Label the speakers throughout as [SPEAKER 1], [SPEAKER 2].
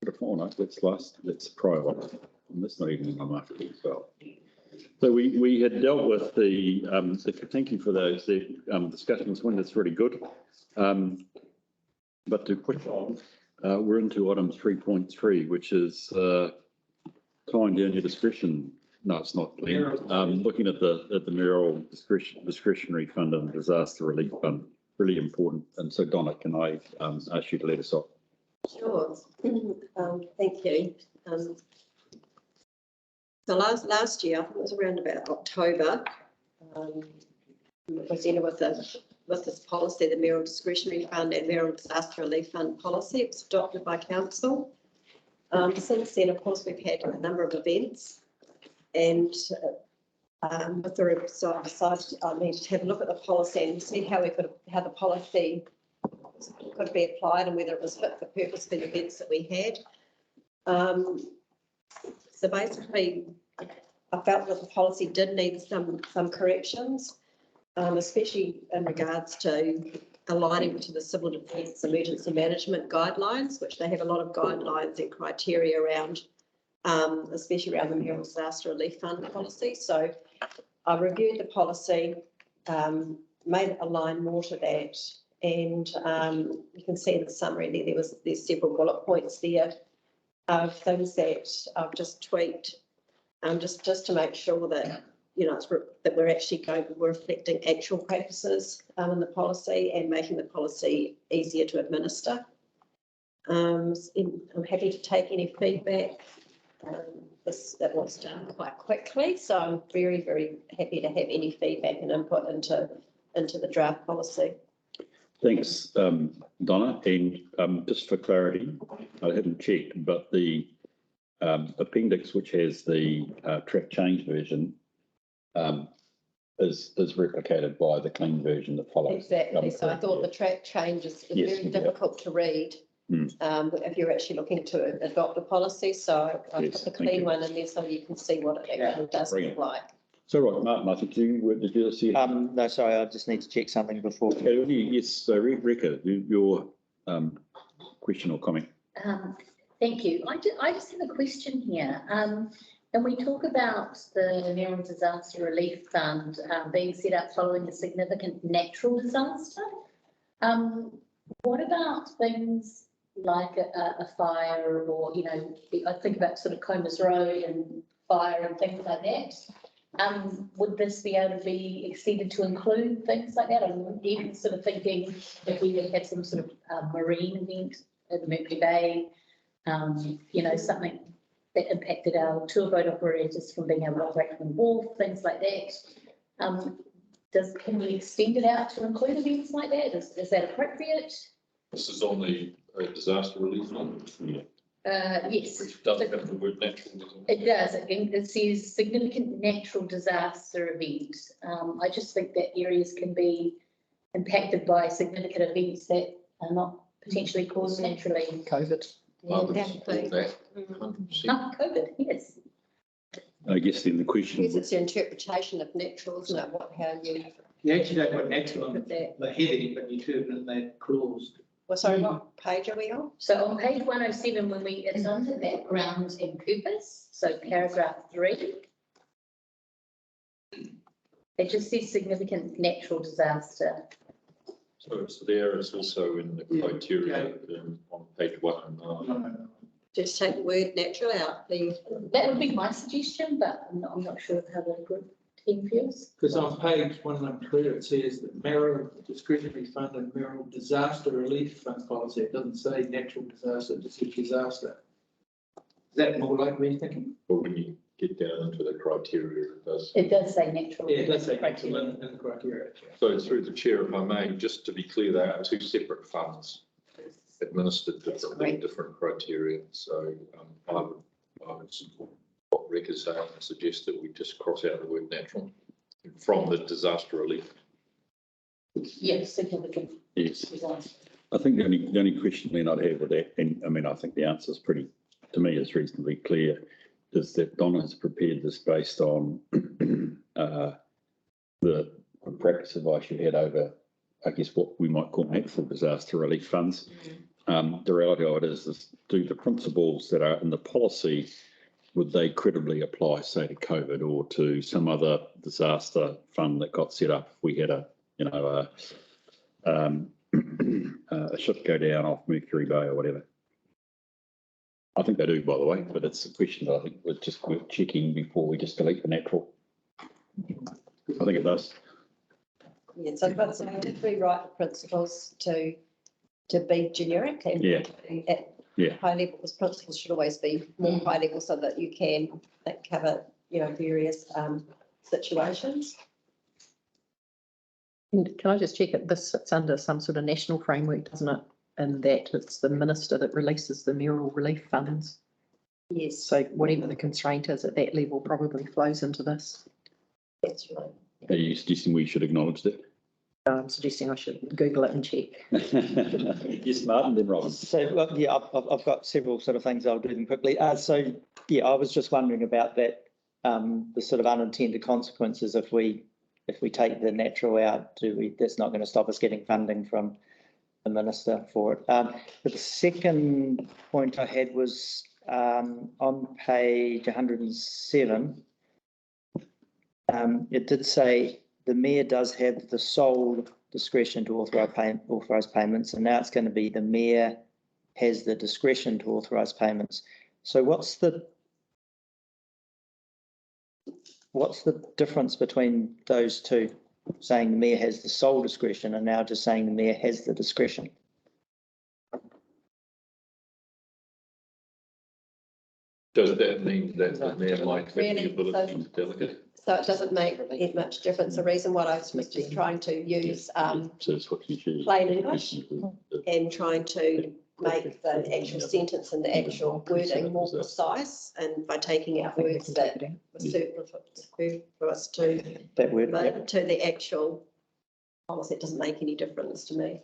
[SPEAKER 1] but if not, let's try one. And that's not even in my market as well. So we had dealt with the thank you for those discussions when it's really good. But to push on, we're into item 3.3, which is tying down your discretion. No, it's not. Looking at the Mayoral discretionary fund and disaster relief fund, really important. And so, Donna, can I ask you to lead us off?
[SPEAKER 2] Sure. Thank you. So last year, I think it was around about October, was dealing with this policy, the Mayoral Discretionary Fund and Mayoral Disaster Relief Fund policy. It was adopted by Council. Since then, of course, we've had a number of events, and with the so I decided I needed to have a look at the policy and see how the policy could be applied and whether it was fit for purpose for the events that we had. So basically, I felt that the policy did need some corrections, especially in regards to aligning to the Civil Defence Emergency Management Guidelines, which they have a lot of guidelines and criteria around, especially around the Mayoral Disaster Relief Fund policy. So I reviewed the policy, made it align more to that, and you can see in the summary there, there's several bullet points there of things that I've just tweaked, just to make sure that that we're actually we're reflecting actual practices in the policy and making the policy easier to administer. I'm happy to take any feedback. That was done quite quickly, so I'm very, very happy to have any feedback and input into the draft policy.
[SPEAKER 1] Thanks, Donna. And just for clarity, I hadn't checked, but the appendix, which has the track change version, is replicated by the clean version that follows.
[SPEAKER 2] Exactly. So I thought the track change is very difficult to read if you're actually looking to adopt a policy. So I put the clean one in there so you can see what it actually does look like.
[SPEAKER 1] So right, Martin, I think did you see?
[SPEAKER 3] No, sorry, I just need to check something before.
[SPEAKER 1] Okay, yes, so Rebecca, your question or comment.
[SPEAKER 4] Thank you. I just have a question here. And we talk about the Mayoral Disaster Relief Fund being set up following a significant natural disaster. What about things like a fire, or I think about sort of Comas Road and fire and things like that? Would this be able to be extended to include things like that? I'm even sort of thinking if we had some sort of marine event at the Mercury Bay, something that impacted our tour boat operators from being able to operate from the wharf, things like that. Can we extend it out to include events like that? Is that appropriate?
[SPEAKER 5] This is on the disaster relief fund.
[SPEAKER 4] Yes.
[SPEAKER 5] Which doesn't have the word natural.
[SPEAKER 4] It does. It says significant natural disaster event. I just think that areas can be impacted by significant events that are not potentially caused naturally.
[SPEAKER 3] COVID.
[SPEAKER 4] Not COVID, yes.
[SPEAKER 1] I guess then the question.
[SPEAKER 2] Because it's the interpretation of natural, isn't it?
[SPEAKER 6] You actually don't put natural on the heading, but you turn in that clause.
[SPEAKER 2] Well, sorry, what page are we on?
[SPEAKER 4] So on page 107, when it's onto background and purpose, so paragraph 3, it just says significant natural disaster.
[SPEAKER 5] So it's there. It's also in the criteria on page 109.
[SPEAKER 2] Just take the word natural out, please.
[SPEAKER 4] That would be my suggestion, but I'm not sure how the group team feels.
[SPEAKER 6] Because on page 113 it says that Mayoral Discretionary Fund and Mayoral Disaster Relief Fund policy. It doesn't say natural disaster, it just says disaster. Is that more like me thinking?
[SPEAKER 5] But when you get down into the criteria, it does.
[SPEAKER 4] It does say natural.
[SPEAKER 6] Yeah, it does say natural in the criteria.
[SPEAKER 5] So through the chair, if I may, just to be clear, they are two separate funds administered differently, different criteria. So I would support what Rick is saying and suggest that we just cross out the word natural from the disaster relief.
[SPEAKER 4] Yes, significant.
[SPEAKER 1] Yes.
[SPEAKER 4] Disaster.
[SPEAKER 1] I think the only question then I'd have with that, and I mean, I think the answer is to me, it's reasonably clear, is that Donna has prepared this based on the practice advice you had over, I guess, what we might call natural disaster relief funds. The reality of it is do the principles that are in the policy, would they credibly apply, say, to COVID or to some other disaster fund that got set up if we had a ship go down off Mercury Bay or whatever? I think they do, by the way, but it's a question that I think we're just worth checking before we just delete the natural. I think it does.
[SPEAKER 2] Yeah, so did we write the principles to be generic and
[SPEAKER 1] Yeah.
[SPEAKER 2] at
[SPEAKER 1] Yeah.
[SPEAKER 2] high level, because principles should always be more high level so that you can cover, various situations.
[SPEAKER 7] And can I just check it? This sits under some sort of national framework, doesn't it? And that it's the minister that releases the mayoral relief funds.
[SPEAKER 2] Yes,
[SPEAKER 7] So whatever the constraint is at that level probably flows into this.
[SPEAKER 2] that's right.
[SPEAKER 1] Are you suggesting we should acknowledge that?
[SPEAKER 7] I'm suggesting I should Google it and check.
[SPEAKER 1] You're smart and then Robin.
[SPEAKER 3] So, well, yeah, I've got several sort of things. I'll do them quickly. So, yeah, I was just wondering about that, the sort of unintended consequences if we take the natural out, that's not going to stop us getting funding from the minister for it. But the second point I had was on page 107. It did say the mayor does have the sole discretion to authorise payments, and now it's going to be the mayor has the discretion to authorise payments. So what's the difference between those two? Saying the mayor has the sole discretion and now just saying the mayor has the discretion.
[SPEAKER 5] Does that mean that the mayor might have the
[SPEAKER 2] Really?
[SPEAKER 5] ability to delegate?
[SPEAKER 2] So it doesn't make it much difference. The reason why I was just trying to use
[SPEAKER 1] So it's what you choose.
[SPEAKER 2] plain English and trying to make the actual sentence and the actual wording more precise, and by taking out words that were superfluous to
[SPEAKER 3] That word. Yep.
[SPEAKER 2] to the actual policy, it doesn't make any difference to me.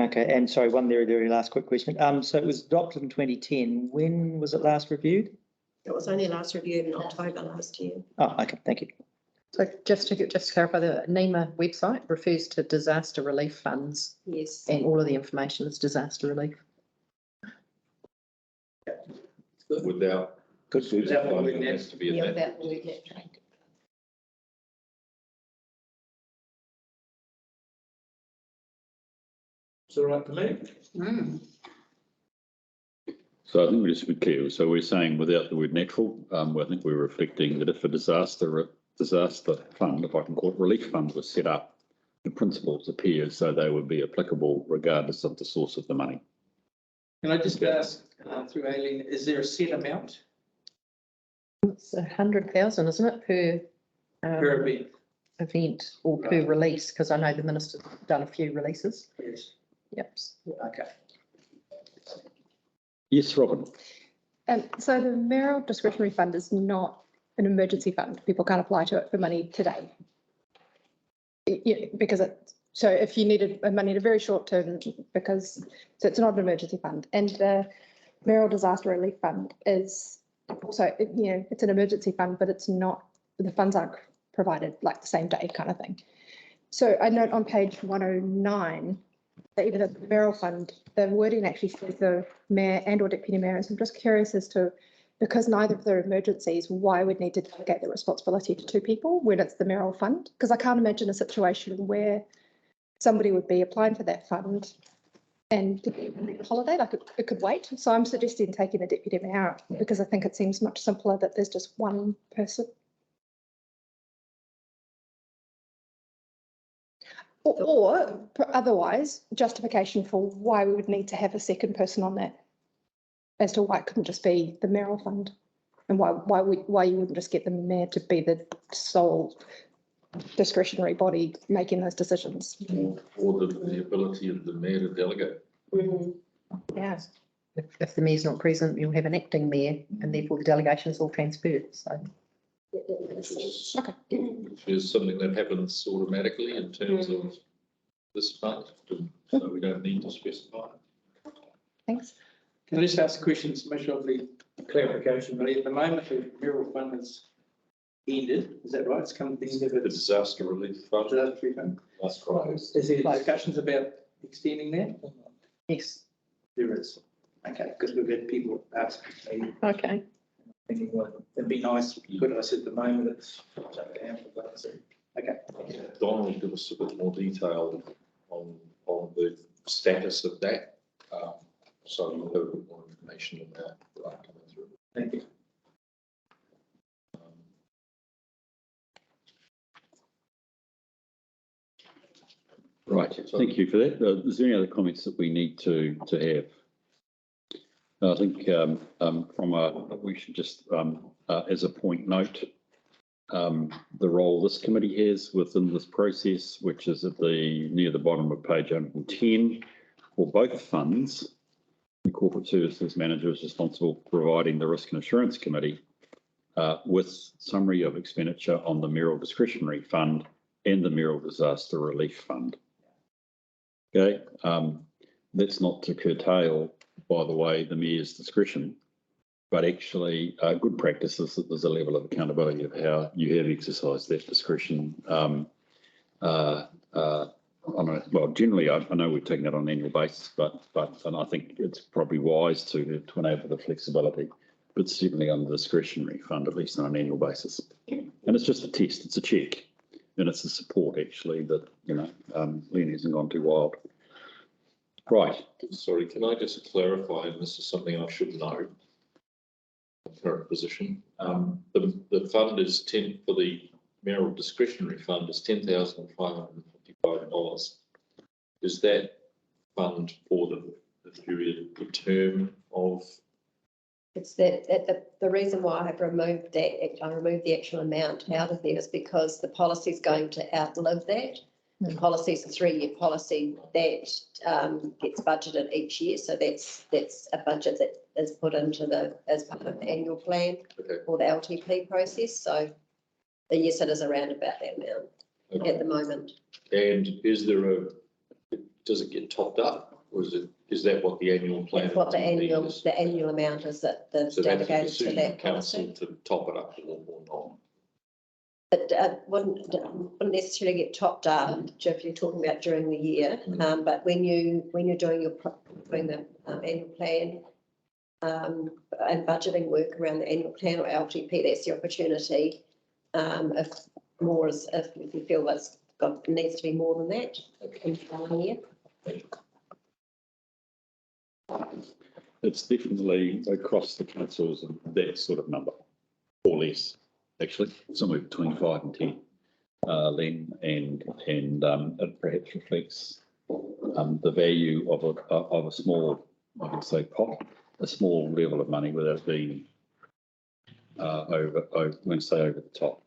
[SPEAKER 3] Okay, and sorry, one very, very last quick question. So it was adopted in 2010. When was it last reviewed?
[SPEAKER 2] It was only last reviewed in October last year.
[SPEAKER 3] Oh, okay, thank you.
[SPEAKER 7] So just to clarify, the NEMA website refers to disaster relief funds
[SPEAKER 2] Yes.
[SPEAKER 7] and all of the information is disaster relief.
[SPEAKER 5] Without.
[SPEAKER 3] Good.
[SPEAKER 5] specifying it has to be
[SPEAKER 2] Yeah,
[SPEAKER 5] a
[SPEAKER 2] without the word natural.
[SPEAKER 6] It's all right to me.
[SPEAKER 1] So I think we just be clear. So we're saying without the word natural, I think we're reflecting that if a disaster fund, if I can call it relief fund, was set up, the principles appear so they would be applicable regardless of the source of the money.
[SPEAKER 6] Can I just ask through Aileen, is there a set amount
[SPEAKER 7] It's 100,000, isn't it,
[SPEAKER 6] per event?
[SPEAKER 7] event or per
[SPEAKER 6] Right.
[SPEAKER 7] release? Because I know the minister's done a few releases.
[SPEAKER 6] Yes.
[SPEAKER 7] Yep.
[SPEAKER 6] Okay.
[SPEAKER 1] Yes, Robin.
[SPEAKER 8] So the Mayoral Discretionary Fund is not an emergency fund. People can't apply to it for money today. Because so if you needed money in a very short term, so it's not an emergency fund. And the Mayoral Disaster Relief Fund is also, it's an emergency fund, but it's not, the funds aren't provided like the same day kind of thing. So I note on page 109, that even the Mayoral Fund, the wording actually says the mayor and or deputy mayor. So I'm just curious as to, because neither of them are emergencies, why would need to delegate the responsibility to two people when it's the Mayoral Fund? Because I can't imagine a situation where somebody would be applying for that fund and holiday, like it could wait. So I'm suggesting taking the deputy mayor out because I think it seems much simpler that there's just one person. Or otherwise, justification for why we would need to have a second person on that, as to why it couldn't just be the Mayoral Fund, and why you wouldn't just get the mayor to be the sole discretionary body making those decisions.
[SPEAKER 5] Or the ability of the mayor to delegate.
[SPEAKER 8] Yeah.
[SPEAKER 7] If the mayor's not present, you'll have an acting mayor and therefore the delegation is all transferred. So
[SPEAKER 5] Which is something that happens automatically in terms of this fund, so we don't need to specify.
[SPEAKER 8] Thanks.
[SPEAKER 6] Can I just ask a question, it's much of the clarification, but at the moment the Mayoral Fund is ended, is that right? It's come to the end of
[SPEAKER 5] The
[SPEAKER 6] its
[SPEAKER 5] disaster relief fund,
[SPEAKER 6] disaster fund.
[SPEAKER 5] that's right.
[SPEAKER 6] Is there discussions about extending that?
[SPEAKER 7] yes,
[SPEAKER 6] There is. Okay, because we've had people ask me,
[SPEAKER 8] Okay.
[SPEAKER 6] thinking, well, it'd be nice, but I said at the moment it's shut down. So, okay.
[SPEAKER 5] Don will give us a bit more detail on the status of that. So we'll have a bit more information on that coming through.
[SPEAKER 6] Thank you.
[SPEAKER 1] Right, thank you for that. Is there any other comments that we need to have? I think we should just, as a point note, the role this committee has within this process, which is at near the bottom of page 110, for both funds. The Corporate Services Manager is responsible for providing the Risk and Assurance Committee with summary of expenditure on the Mayoral Discretionary Fund and the Mayoral Disaster Relief Fund. Okay, that's not to curtail, by the way, the Mayor's discretion, but actually good practice is that there's a level of accountability of how you have exercised that discretion. Well, generally, I know we've taken that on an annual basis, and I think it's probably wise to enable the flexibility, but certainly on the discretionary fund, at least on an annual basis. And it's just a test, it's a check. And it's a support, actually, that, Len hasn't gone too wild. Right.
[SPEAKER 5] Sorry, can I just clarify, and this is something I should know, current position. The fund is for the Mayoral Discretionary Fund is $10,555. Is that fund for the period, the term of?
[SPEAKER 2] It's that the reason why I have removed that, I removed the actual amount out of there is because the policy is going to outlive that. The policy is a 3-year policy that gets budgeted each year. So that's a budget that is put into as part of the annual plan or the LTP process. So yes, it is around about that amount at the moment.
[SPEAKER 5] And does it get topped up, or is that what the annual plan?
[SPEAKER 2] That's what the annual amount is that
[SPEAKER 5] So
[SPEAKER 2] delegated
[SPEAKER 5] that's a
[SPEAKER 2] to that
[SPEAKER 5] council
[SPEAKER 2] policy.
[SPEAKER 5] to top it up or not?
[SPEAKER 2] It wouldn't necessarily get topped up if you're talking about during the year, but when you're doing the annual plan and budgeting work around the annual plan or LTP, that's the opportunity. If you feel needs to be more than that in the following year.
[SPEAKER 1] It's definitely across the councils that sort of number, or less, actually, somewhere between 5 and 10, Len, and it perhaps reflects the value of a small, I can say, pot, a small level of money without being over the top.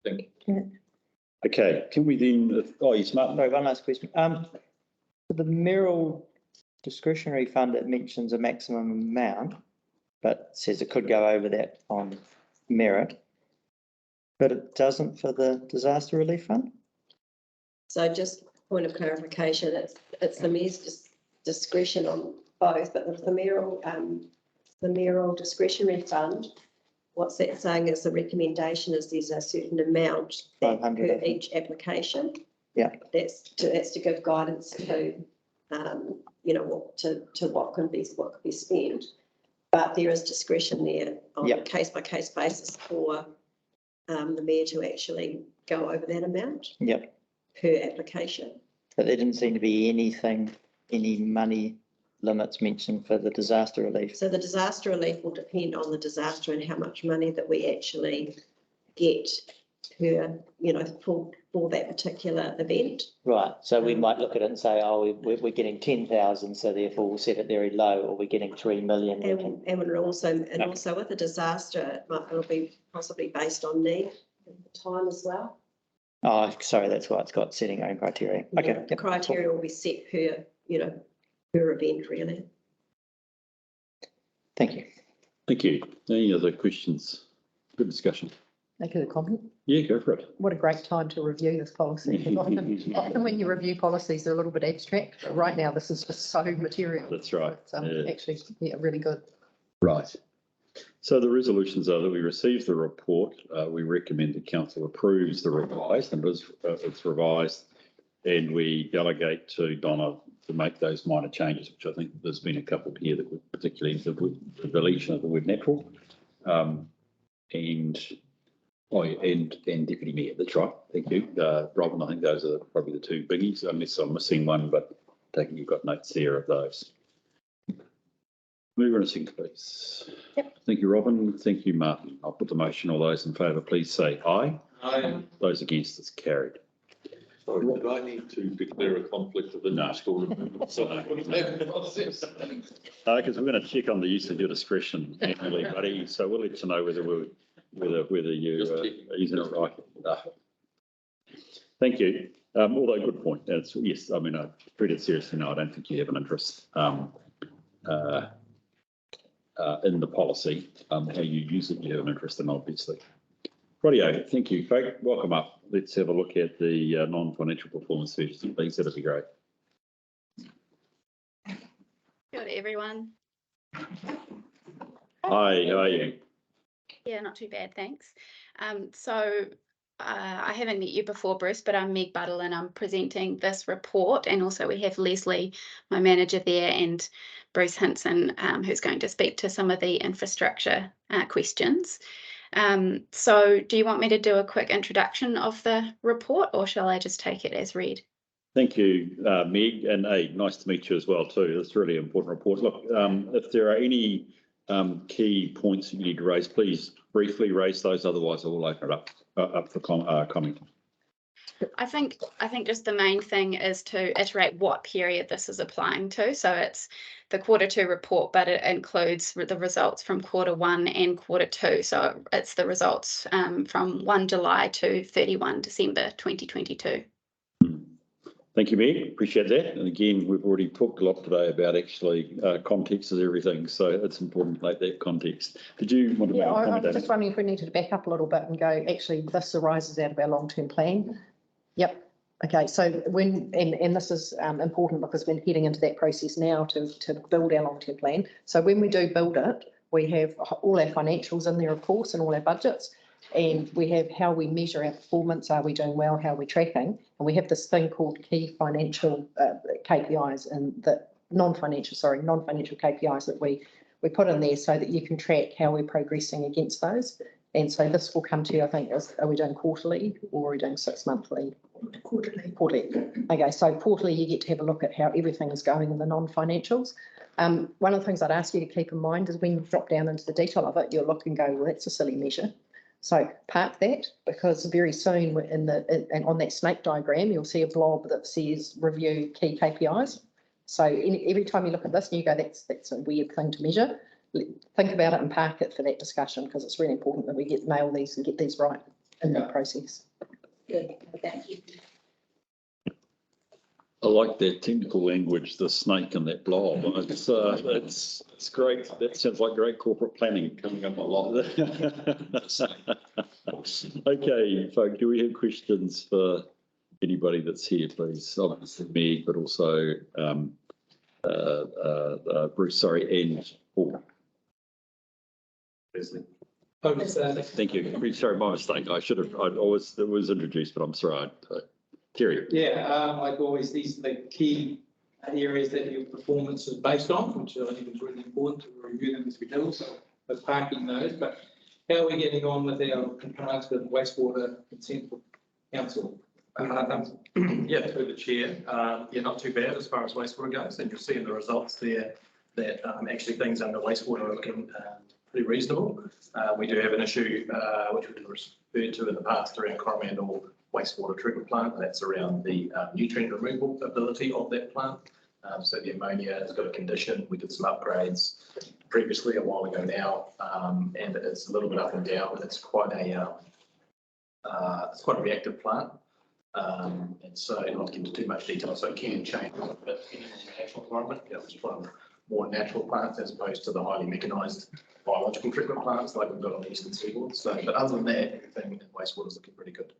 [SPEAKER 5] Thank
[SPEAKER 8] you.
[SPEAKER 1] Yeah. Okay, can we then? Yes, Martin.
[SPEAKER 3] Sorry, one last question. For the Mayoral Discretionary Fund, it mentions a maximum amount, but says it could go over that on merit, but it doesn't for the Disaster Relief Fund?
[SPEAKER 2] So just point of clarification, it's the Mayor's discretion on both, but with the Mayoral Discretionary Fund, what's that saying is the recommendation is there's a certain amount per each application.
[SPEAKER 3] Yeah.
[SPEAKER 2] That's to give guidance to, what could be spent. But there is discretion there on a case by case basis for the Mayor to actually go over that amount.
[SPEAKER 3] Yep.
[SPEAKER 2] Per application.
[SPEAKER 3] But there didn't seem to be any money limits mentioned for the disaster relief.
[SPEAKER 2] So the disaster relief will depend on the disaster and how much money that we actually get per, for that particular event.
[SPEAKER 3] Right. So we might look at it and say, oh, we're getting 10,000, so therefore we'll set it very low, or we're getting 3 million.
[SPEAKER 2] And we're also with the disaster, it'll be possibly based on need at the time as well.
[SPEAKER 3] Oh, sorry, that's why it's got setting own criteria. Okay.
[SPEAKER 2] The criteria will be set per, per event, really.
[SPEAKER 3] Thank you.
[SPEAKER 1] Thank you. Any other questions? Good discussion.
[SPEAKER 7] Make a comment.
[SPEAKER 1] Yeah, go for it.
[SPEAKER 7] What a great time to review this policy. Often when you review policies, they're a little bit abstract, but right now this is just so material.
[SPEAKER 1] That's right.
[SPEAKER 7] It's actually, really good.
[SPEAKER 1] Right. So the resolutions are that we receive the report. We recommend the council approves the revised, and it's revised, and we delegate to Donna to make those minor changes, which I think there's been a couple here that would particularly the deletion of the word natural. And Deputy Mayor, that's right. Thank you. Robin, I think those are probably the two biggies, unless I'm missing one, but I think you've got notes there of those. Move on a second, please.
[SPEAKER 7] Yep.
[SPEAKER 1] Thank you, Robin. Thank you, Martin. I'll put the motion. All those in favour, please say aye.
[SPEAKER 6] Aye.
[SPEAKER 1] Those against, it's carried.
[SPEAKER 5] Sorry, did I need to declare a conflict of interest?
[SPEAKER 1] No, because we're going to check on the use of your discretion annually, buddy. So we'll let you know whether you're using it right. Thank you. Although good point. Yes, I mean, I treat it seriously. No, I don't think you have an interest in the policy. How you use it, you have an interest in, obviously. Rightio, thank you, folk. Welcome up. Let's have a look at the non-financial performance features, please. That'd be great.
[SPEAKER 9] Good, everyone.
[SPEAKER 1] Hi, how are you?
[SPEAKER 9] Yeah, not too bad, thanks. I haven't met you before, Bruce, but I'm Meg Buddle and I'm presenting this report. And also we have Leslie, my manager there, and Bruce Hinson, who's going to speak to some of the infrastructure questions. So do you want me to do a quick introduction of the report, or shall I just take it as read?
[SPEAKER 1] Thank you, Meg, and hey, nice to meet you as well too. It's a really important report. Look, if there are any key points that you need to raise, please briefly raise those. Otherwise, I will open it up for comment.
[SPEAKER 9] I think just the main thing is to iterate what period this is applying to. So it's the Q2 report, but it includes the results from Q1 and Q2. So it's the results from 1 July to 31 December 2022.
[SPEAKER 1] Thank you, Meg. Appreciate that. And again, we've already talked a lot today about actually context is everything. So it's important to make that context. Did you want to make a comment?
[SPEAKER 7] I was just wondering if we needed to back up a little bit and go, actually, this arises out of our long-term plan. Yep. Okay. So and this is important because we're heading into that process now to build our long-term plan. So when we do build it, we have all our financials in there, of course, and all our budgets. And we have how we measure our performance. Are we doing well? How are we tracking? And we have this thing called key financial KPIs and the non-financial KPIs that we put in there so that you can track how we're progressing against those. And so this will come to you, I think, are we doing quarterly or are we doing 6 monthly? Quarterly. Okay, so quarterly you get to have a look at how everything is going in the non-financials. One of the things I'd ask you to keep in mind is when you drop down into the detail of it, you'll look and go, well, that's a silly measure. So park that, because very soon and on that snake diagram, you'll see a blob that says review key KPIs. So every time you look at this and you go, that's a weird thing to measure, think about it and park it for that discussion, because it's really important that we nail these and get these right in that process.
[SPEAKER 4] Good, thank you.
[SPEAKER 1] I like that technical language, the snake and that blob. It's great. That sounds like great corporate planning coming up a lot. Okay, folk, do we have questions for anybody that's here, please? Obviously me, but also Bruce, and Paul. Thank you. Sorry, my mistake. It was introduced, but I'm sorry. Terry.
[SPEAKER 6] Yeah, like always, these are the key areas that your performance is based on, which I think is really important to review them as we do. So we're parking those, but how are we getting on with our compliance with wastewater consent council?
[SPEAKER 10] Yeah, through the chair. Yeah, not too bad as far as wastewater goes, and you'll see in the results there that actually things under wastewater are looking pretty reasonable. We do have an issue which we've referred to in the past around Coromandel wastewater treatment plant. That's around the nutrient removal ability of that plant. So the ammonia has got a condition. We did some upgrades previously a while ago now, and it's a little bit up and down, but it's quite a reactive plant. And so not to get into too much detail, so it can change a little bit in the natural environment. You know, just one more natural plants as opposed to the highly mechanised biological treatment plants like we've got on the eastern seaboard. So, but other than that, everything in wastewater is looking pretty good.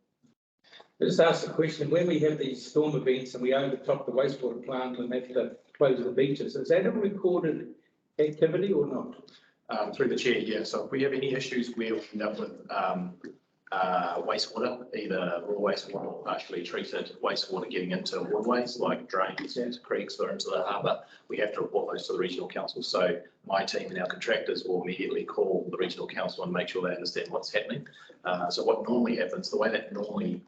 [SPEAKER 6] Just ask the question, when we have these storm events and we overtop the wastewater plant and have to close the beaches, is that a recorded activity or not?
[SPEAKER 10] Through the chair, yeah. So if we have any issues, we'll end up with wastewater, either raw wastewater or partially treated wastewater getting into waterways like drains, into creeks or into the harbour. We have to report those to the regional council. So my team and our contractors will immediately call the regional council and make sure they understand what's happening. So what normally happens, the way that normally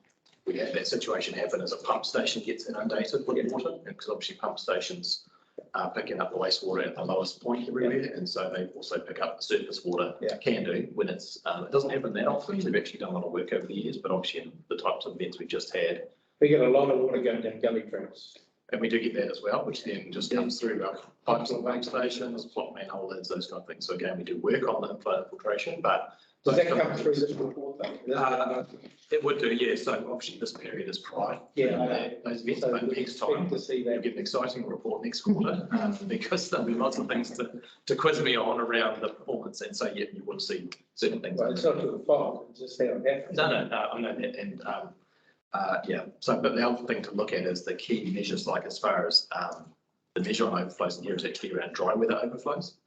[SPEAKER 10] we have that situation happen is a pump station gets inundated with water, because obviously pump stations are picking up the wastewater at the lowest point everywhere, and so they also pick up the surface water. Can do when it's it doesn't happen that often. We've actually done a lot of work over the years, but obviously in the types of events we've just had,
[SPEAKER 6] We get a lot of water going down gully tracks.
[SPEAKER 10] and we do get that as well, which then just comes through our pipes and pump stations, plot manhole lids, those kind of things. So again, we do work on the inflow infiltration, but
[SPEAKER 6] Does that come through this report though?
[SPEAKER 10] it would do, yeah. So obviously this period is prior.
[SPEAKER 6] Yeah.
[SPEAKER 10] Those events,
[SPEAKER 6] So
[SPEAKER 10] but
[SPEAKER 6] we
[SPEAKER 10] next
[SPEAKER 6] expect
[SPEAKER 10] time
[SPEAKER 6] to see
[SPEAKER 10] you'll
[SPEAKER 6] that.
[SPEAKER 10] get an exciting report next quarter, because there'll be lots of things to quiz me on around the performance. And so, yeah, you will see certain things.
[SPEAKER 6] Well, it's not to the fault, it's just how it happens.
[SPEAKER 10] No, I know that. And, yeah, so, but the other thing to look at is the key measures, like as far as, the measure on overflows in here is actually around dry weather overflows.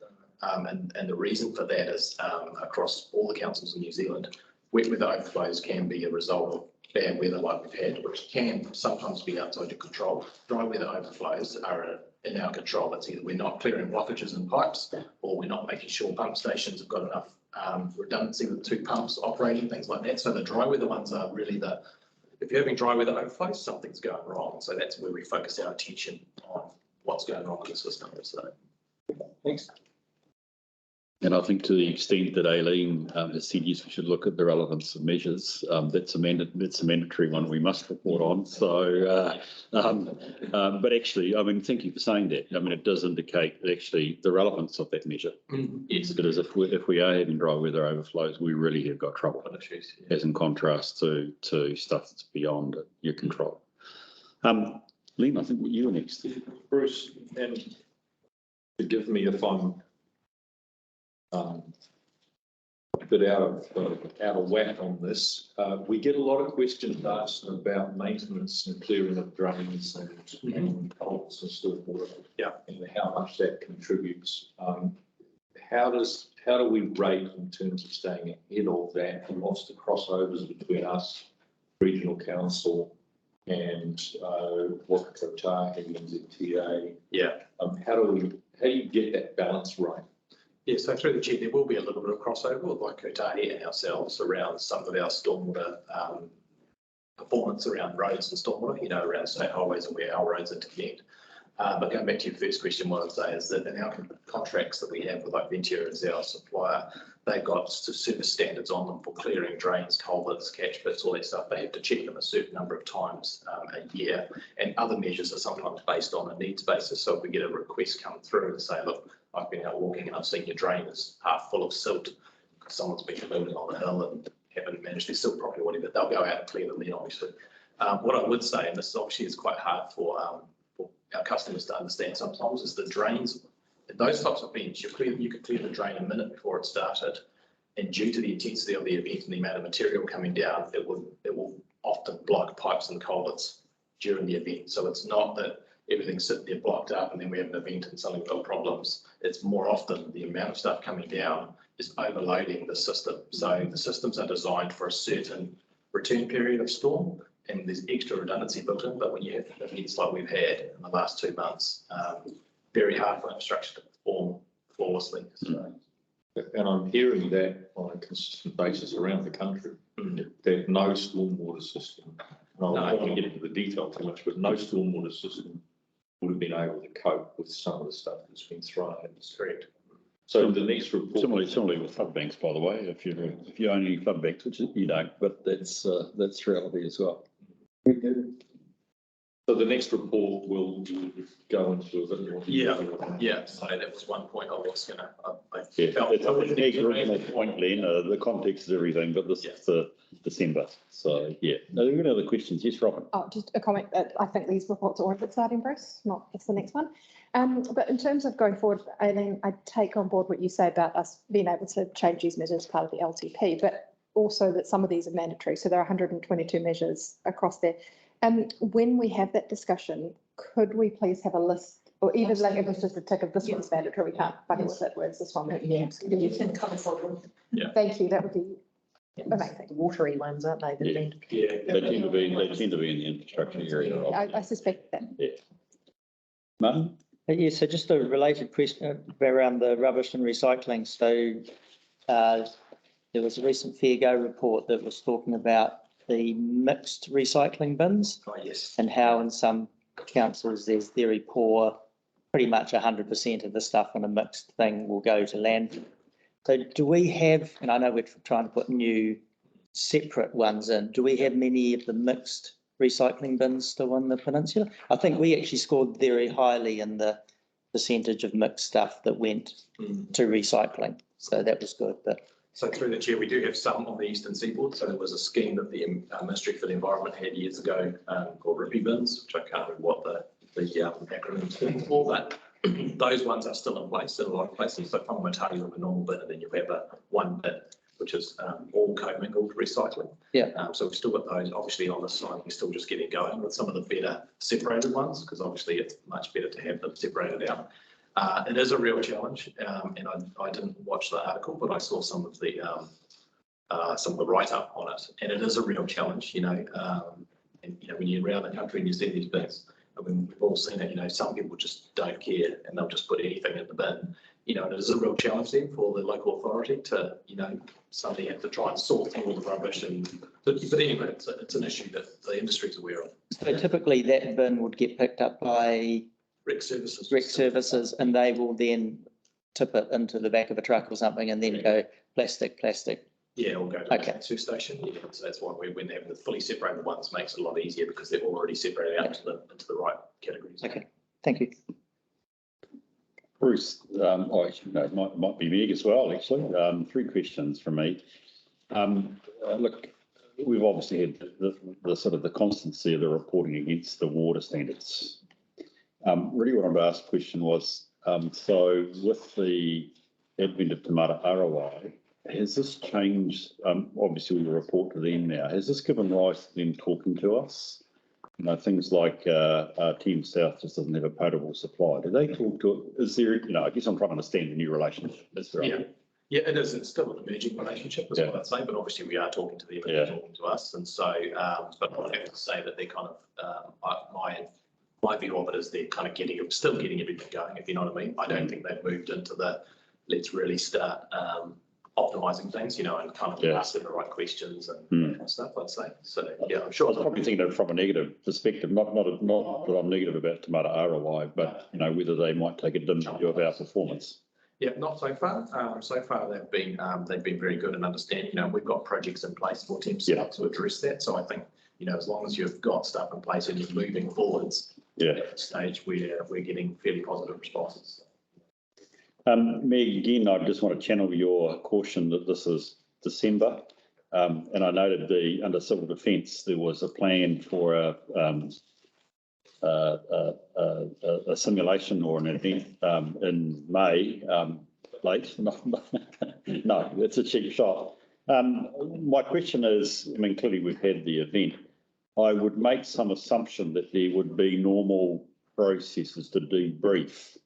[SPEAKER 10] And the reason for that is, across all the councils in New Zealand, wet weather overflows can be a result of bad weather like we've had, which can sometimes be outside your control. Dry weather overflows are in our control. It's either we're not clearing blockages in pipes, or we're not making sure pump stations have got enough redundancy with 2 pumps operating, things like that. So the dry weather ones are really if you're having dry weather overflows, something's going wrong. So that's where we focus our attention on what's going on in the system. So
[SPEAKER 6] Thanks.
[SPEAKER 1] And I think to the extent that Aileen has said, yes, we should look at the relevance of measures. That's a mandatory one we must report on. So, but actually, I mean, thank you for saying that. I mean, it does indicate actually the relevance of that measure. Yes, because if we are having dry weather overflows, we really have got trouble.
[SPEAKER 10] issues.
[SPEAKER 1] As in contrast to stuff that's beyond your control. Liam, I think you were next.
[SPEAKER 5] Bruce, and forgive me if I'm a bit out of whack on this. We get a lot of questions asked about maintenance and clearing of drains and culverts and stormwater.
[SPEAKER 10] Yeah.
[SPEAKER 5] And how much that contributes. How do we rate in terms of staying ahead of that, and what's the crossovers between us, regional council, and what Kotahi and ZTA?
[SPEAKER 10] Yeah.
[SPEAKER 5] How do you get that balance right?
[SPEAKER 10] Yeah, so through the chair, there will be a little bit of crossover with like Kotahi and ourselves around some of our stormwater performance around roads and stormwater, around state highways and where our roads interconnect. But going back to your first question, what I'd say is that in our contracts that we have with like Ventura as our supplier, they've got service standards on them for clearing drains, culverts, catch pits, all that stuff. They have to check them a certain number of times a year, and other measures are sometimes based on a needs basis. So if we get a request come through and say, look, I've been out walking and I've seen your drain is half full of silt because someone's been building on the hill and haven't managed their silt properly, whatever, they'll go out and clear them then, obviously. What I would say, and this obviously is quite hard for our customers to understand sometimes, is the drains, those types of events, you could clear the drain a minute before it started, and due to the intensity of the event and the amount of material coming down, it will often block pipes and culverts during the event. So it's not that everything's sitting there blocked up and then we have an event and suddenly we've got problems. It's more often the amount of stuff coming down is overloading the system. So the systems are designed for a certain return period of storm, and there's extra redundancy built in. But when you have events like we've had in the last 2 months, very hard for infrastructure to perform flawlessly. So.
[SPEAKER 5] And I'm hearing that on a consistent basis around the country, that no stormwater system, and I don't want to get into the detail too much, but no stormwater system would have been able to cope with some of the stuff that's been thrown at us.
[SPEAKER 10] Correct.
[SPEAKER 5] So the next report.
[SPEAKER 1] Similarly with flood banks, by the way, if you own any flood banks, which you don't, but that's reality as well.
[SPEAKER 5] So the next report will go into a bit more.
[SPEAKER 10] Yeah. So that was one point I was going to.
[SPEAKER 1] It's a original point, Len. The context is everything, but this is the December. So yeah. Are there any other questions? Yes, Robin.
[SPEAKER 8] Oh, just a comment that I think these reports are already starting, Bruce, not just the next one. But in terms of going forward, Aileen, I take on board what you say about us being able to change these measures as part of the LTP, but also that some of these are mandatory. So there are 122 measures across there. When we have that discussion, could we please have a list, or even like if it's just a tick of this one's mandatory, we can't fucking with it, whereas this one.
[SPEAKER 2] You can come forward.
[SPEAKER 10] Yeah.
[SPEAKER 8] Thank you, that would be
[SPEAKER 7] The watery ones, aren't they?
[SPEAKER 1] Yeah.
[SPEAKER 7] That
[SPEAKER 5] Yeah.
[SPEAKER 1] They tend to be in the infrastructure area.
[SPEAKER 8] I suspect that.
[SPEAKER 1] Martin?
[SPEAKER 3] Yeah, so just a related question around the rubbish and recycling. So there was a recent Fair Go report that was talking about the mixed recycling bins
[SPEAKER 10] Oh, yes.
[SPEAKER 3] and how in some councils there's very poor, pretty much 100% of the stuff in a mixed thing will go to landfill. So do we have, and I know we're trying to put new separate ones in, do we have many of the mixed recycling bins still on the peninsula? I think we actually scored very highly in the percentage of mixed stuff that went to recycling. So that was good, but.
[SPEAKER 10] So through the chair, we do have some on the eastern seaboard. So there was a scheme that the Ministry for the Environment had years ago called Rippy Bins, which I can't remember what the acronym stands for, but those ones are still in place in a lot of places. So Whangamatahi with a normal bin, and then you have one bin, which is all co-mingled recycling.
[SPEAKER 3] Yeah.
[SPEAKER 10] So we've still got those. Obviously on the side, we're still just getting going with some of the better separated ones, because obviously it's much better to have them separated out. It is a real challenge, and I didn't watch the article, but I saw some of the write-up on it, and it is a real challenge, and when you're around the country and you see these bins, I mean, we've all seen it, some people just don't care and they'll just put anything in the bin, and it is a real challenge then for the local authority to, suddenly have to try and sort through all the rubbish but anyway, it's an issue that the industry is aware of.
[SPEAKER 3] So typically that bin would get picked up by
[SPEAKER 10] Rec services,
[SPEAKER 3] and they will then tip it into the back of a truck or something and then go plastic.
[SPEAKER 10] Yeah, or go to the
[SPEAKER 3] Okay.
[SPEAKER 10] transfer station. Yeah, so that's why when they have the fully separated ones, makes it a lot easier because they're already separated out into the right categories.
[SPEAKER 3] Okay, thank you.
[SPEAKER 1] Bruce, actually, no, it might be Meg as well, actually. 3 questions from me. Look, we've obviously had the sort of the constancy of the reporting against the water standards. Really what I'm going to ask the question was, so with the advent of Te Mara Arawai, has this changed? Obviously we report to them now. Has this given rise to them talking to us? Things like Team South just doesn't have a potable supply. Do they talk to it? Is there, I guess I'm trying to understand the new relationship. That's right.
[SPEAKER 10] Yeah, it is. It's still an emerging relationship, is what I'd say, but obviously we are talking to them and they're talking to us. And so, but I have to say that they're kind of, my view of it is they're kind of still getting everything going, if you know what I mean. I don't think they've moved into let's really start optimizing things, and kind of asking the right questions and that kind of stuff, I'd say. So, yeah, I'm sure.
[SPEAKER 1] I was probably thinking of it from a negative perspective, not that I'm negative about Te Mara Arawai, but, whether they might take a dim view of our performance.
[SPEAKER 10] Yeah, not so far. So far, they've been very good in understanding. We've got projects in place for Team South to address that. So I think, as long as you've got stuff in place and you're moving forwards, at this stage we're getting fairly positive responses.
[SPEAKER 1] Meg, again, I just want to channel your caution that this is December, and I noted under civil defence there was a plan for a simulation or an event in May, late. No, it's a cheap shot. My question is, clearly we've had the event. I would make some assumption that there would be normal processes to debrief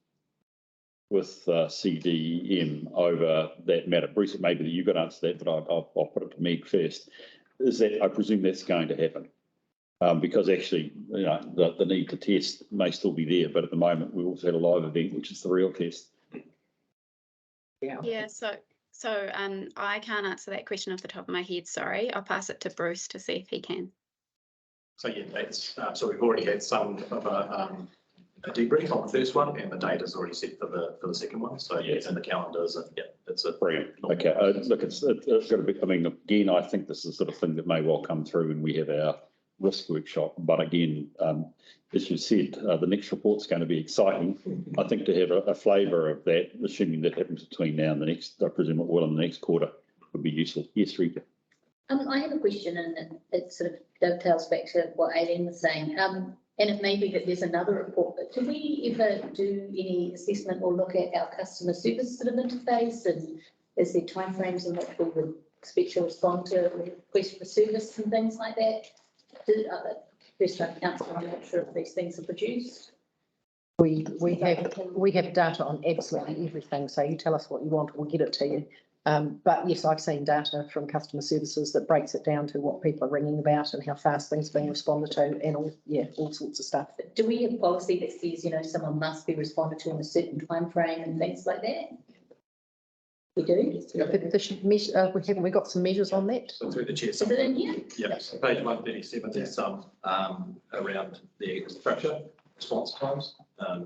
[SPEAKER 1] with CDM over that matter. Bruce, maybe you could answer that, but I'll put it to Meg first. Is that, I presume that's going to happen? Because actually, the need to test may still be there, but at the moment we also had a live event, which is the real test.
[SPEAKER 9] Yeah, so I can't answer that question off the top of my head, sorry. I'll pass it to Bruce to see if he can.
[SPEAKER 10] So yeah, that's, so we've already had some of a debrief on the first one, and the date is already set for the second one. So yeah, it's in the calendars, and it's a brilliant.
[SPEAKER 1] Okay, look, it's got to be. Again, I think this is the sort of thing that may well come through when we have our risk workshop. But again, as you said, the next report's going to be exciting. I think to have a flavour of that, assuming that happens between now and the next, I presume it will in the next quarter, would be useful. Yes, Rita.
[SPEAKER 4] I have a question, and it sort of dovetails back to what Aileen was saying. And it may be that there's another report, but do we ever do any assessment or look at our customer service sort of interface, and is there timeframes in which we would expect to respond to requests for service and things like that? First time council, I'm not sure if these things are produced.
[SPEAKER 7] We have data on absolutely everything. So you tell us what you want, we'll get it to you. But yes, I've seen data from customer services that breaks it down to what people are ringing about and how fast things are being responded to and all sorts of stuff.
[SPEAKER 4] Do we have policy that says, you know, someone must be responded to in a certain time frame and things like that? We do?
[SPEAKER 7] Haven't we got some measures on that?
[SPEAKER 10] So through the chair.
[SPEAKER 4] Is it in here?
[SPEAKER 10] Yeah, so page 137, there's some around the infrastructure response times.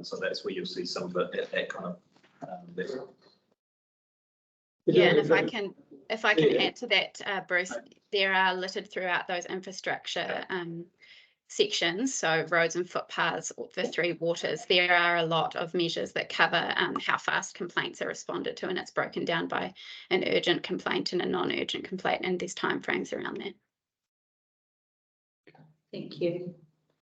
[SPEAKER 10] So that's where you'll see some of it at that kind of level.
[SPEAKER 9] Yeah, and if I can add to that, Bruce, there are littered throughout those infrastructure sections, so roads and footpaths, the 3 waters, there are a lot of measures that cover how fast complaints are responded to, and it's broken down by an urgent complaint and a non-urgent complaint, and there's timeframes around that.
[SPEAKER 4] Thank you.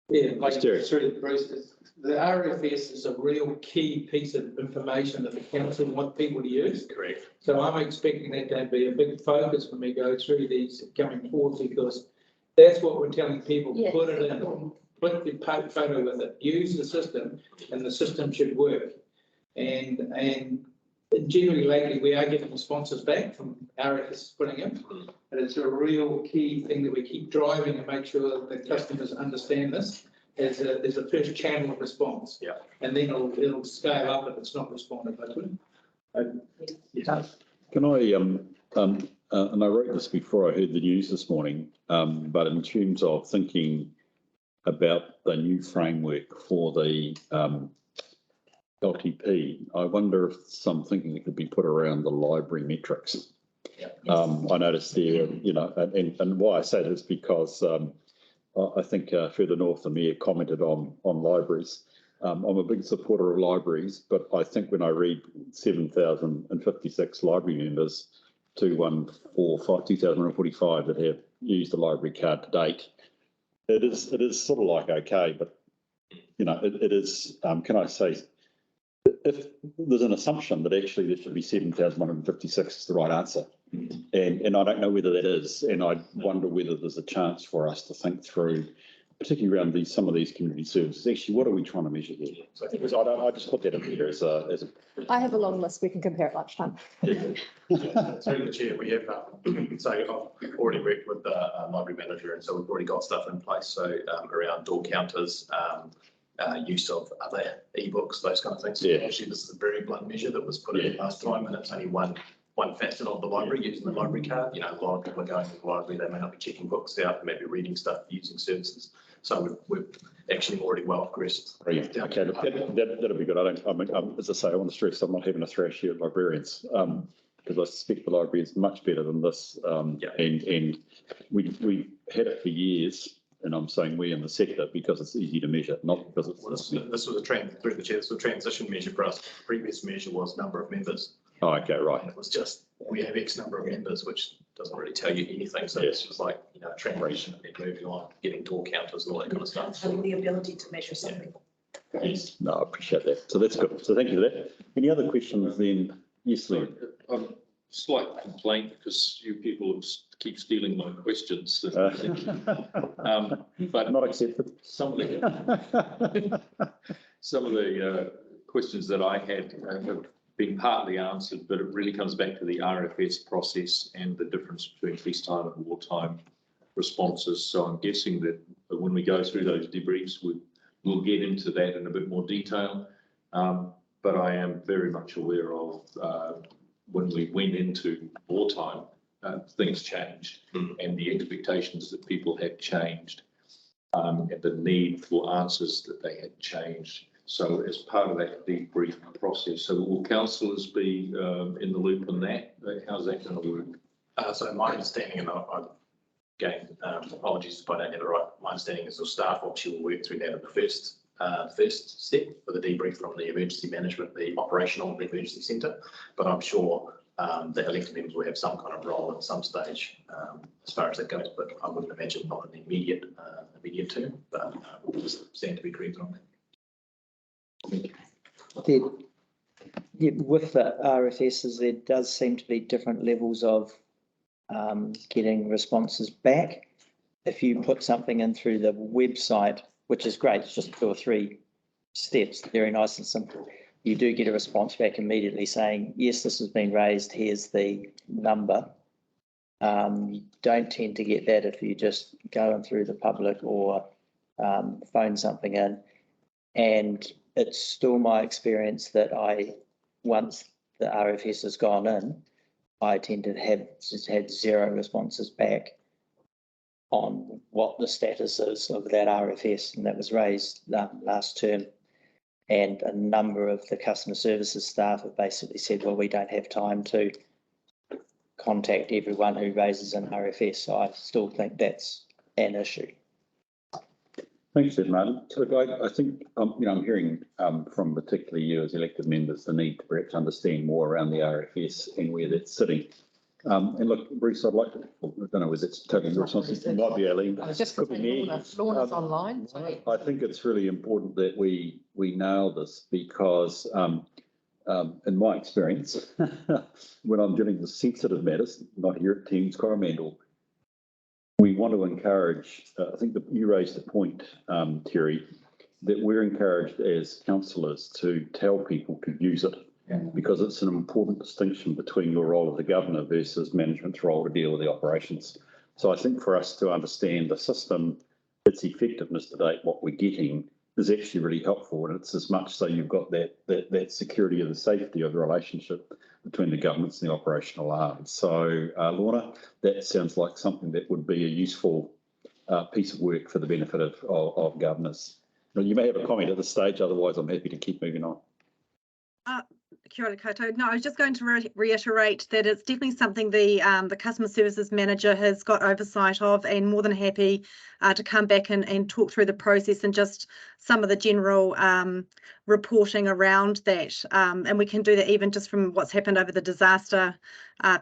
[SPEAKER 6] Yeah, like,
[SPEAKER 1] Stuart.
[SPEAKER 6] through the process, the RFS is a real key piece of information that the council want people to use.
[SPEAKER 10] Correct.
[SPEAKER 6] So I'm expecting that to be a big focus when we go through these coming forward, because that's what we're telling people,
[SPEAKER 4] Yeah.
[SPEAKER 6] put it in, put the photo with it, use the system, and the system should work. And generally lately, we are getting responses back from RFS putting in, and it's a real key thing that we keep driving to make sure that customers understand this as a first channel of response.
[SPEAKER 10] Yeah.
[SPEAKER 6] And then it'll scale up if it's not responded, hopefully.
[SPEAKER 1] Can I, and I wrote this before I heard the news this morning, but in terms of thinking about the new framework for the LTP, I wonder if some thinking that could be put around the library metrics. I noticed there, you know, and why I say this because I think further north the Mayor commented on libraries. I'm a big supporter of libraries, but I think when I read 7,056 library members to 2,045 that have used the library card to date, it is sort of like okay, but you know, it is. Can I say, if there's an assumption that actually there should be 7,156 is the right answer, and I don't know whether that is, and I wonder whether there's a chance for us to think through, particularly around some of these community services. Actually, what are we trying to measure here? So I just put that in there as a.
[SPEAKER 8] I have a long list. We can compare at lunchtime.
[SPEAKER 10] Through the chair, we have, so I've already worked with the library manager, and so we've already got stuff in place. So around door counters, use of other e-books, those kind of things.
[SPEAKER 1] Yeah.
[SPEAKER 10] Actually, this is a very blunt measure that was put in last time, and it's only one facet of the library, using the library card. You know, a lot of people are going to the library, they may not be checking books out, they may be reading stuff, using services. So we've actually already well progressed.
[SPEAKER 1] Okay, that'll be good. As I say, I want to stress I'm not having a thrash here at librarians, because I suspect the library is much better than this. And we had it for years, and I'm saying we in the sector because it's easy to measure, not because it's.
[SPEAKER 10] Well, this was a through the chair, this was a transition measure for us. The previous measure was number of members.
[SPEAKER 1] Oh, okay, right.
[SPEAKER 10] And it was just, we have X number of members, which doesn't really tell you anything. So it's just like, you know, transition and then moving on, getting door counters and all that kind of stuff.
[SPEAKER 2] And the ability to measure something.
[SPEAKER 1] Yes, no, I appreciate that. So that's good. So thank you for that. Any other questions then? Yes, Lee.
[SPEAKER 5] Slight complaint because you people keep stealing my questions. But
[SPEAKER 1] Not accepted.
[SPEAKER 5] some of the questions that I had have been partly answered, but it really comes back to the RFS process and the difference between peacetime and wartime responses. So I'm guessing that when we go through those debriefs, we'll get into that in a bit more detail. But I am very much aware of when we went into wartime, things changed and the expectations that people had changed, and the need for answers that they had changed. So as part of that debrief process, so will councillors be in the loop on that? How's that going to work?
[SPEAKER 10] So my understanding, and again, apologies if I don't have it right, my understanding is the staff obviously will work through that at the first step for the debrief from the emergency management, the operational emergency centre. But I'm sure the elected members will have some kind of role at some stage as far as that goes. But I wouldn't imagine not in the immediate term, but we'll just stand to be corrected on that.
[SPEAKER 3] With the RFSs, there does seem to be different levels of getting responses back. If you put something in through the website, which is great, it's just 2 or 3 steps, very nice and simple. you do get a response back immediately saying, yes, this has been raised, here's the number. You don't tend to get that if you just go in through the public or phone something in. And it's still my experience that once the RFS has gone in, I tend to have just had 0 responses back on what the status is of that RFS, and that was raised last term. And a number of the customer services staff have basically said, well, we don't have time to contact everyone who raises an RFS. So I still think that's an issue.
[SPEAKER 1] Thanks, Ed Martin. So look, I think, I'm hearing from particularly you as elected members, the need to perhaps understand more around the RFS and where that's sitting. And look, Bruce, I'd like to, I don't know whether it's totally your responsibility, it might be Eileen.
[SPEAKER 7] I was just
[SPEAKER 1] could be me.
[SPEAKER 7] Lorna's online. So.
[SPEAKER 1] I think it's really important that we nail this because in my experience, when I'm dealing with sensitive matters, not here at Teams Coromandel, we want to encourage, I think that you raised the point, Terry, that we're encouraged as councillors to tell people to use it. Because it's an important distinction between your role as a governor versus management's role to deal with the operations. So I think for us to understand the system, its effectiveness to date, what we're getting is actually really helpful. And it's as much so you've got that security of the safety of the relationship between the governments and the operational arms. So Lorna, that sounds like something that would be a useful piece of work for the benefit of governors. Now, you may have a comment at this stage, otherwise I'm happy to keep moving on.
[SPEAKER 11] Kia ora koutou. No, I was just going to reiterate that it's definitely something the customer services manager has got oversight of, and more than happy to come back and talk through the process and just some of the general reporting around that. And we can do that even just from what's happened over the disaster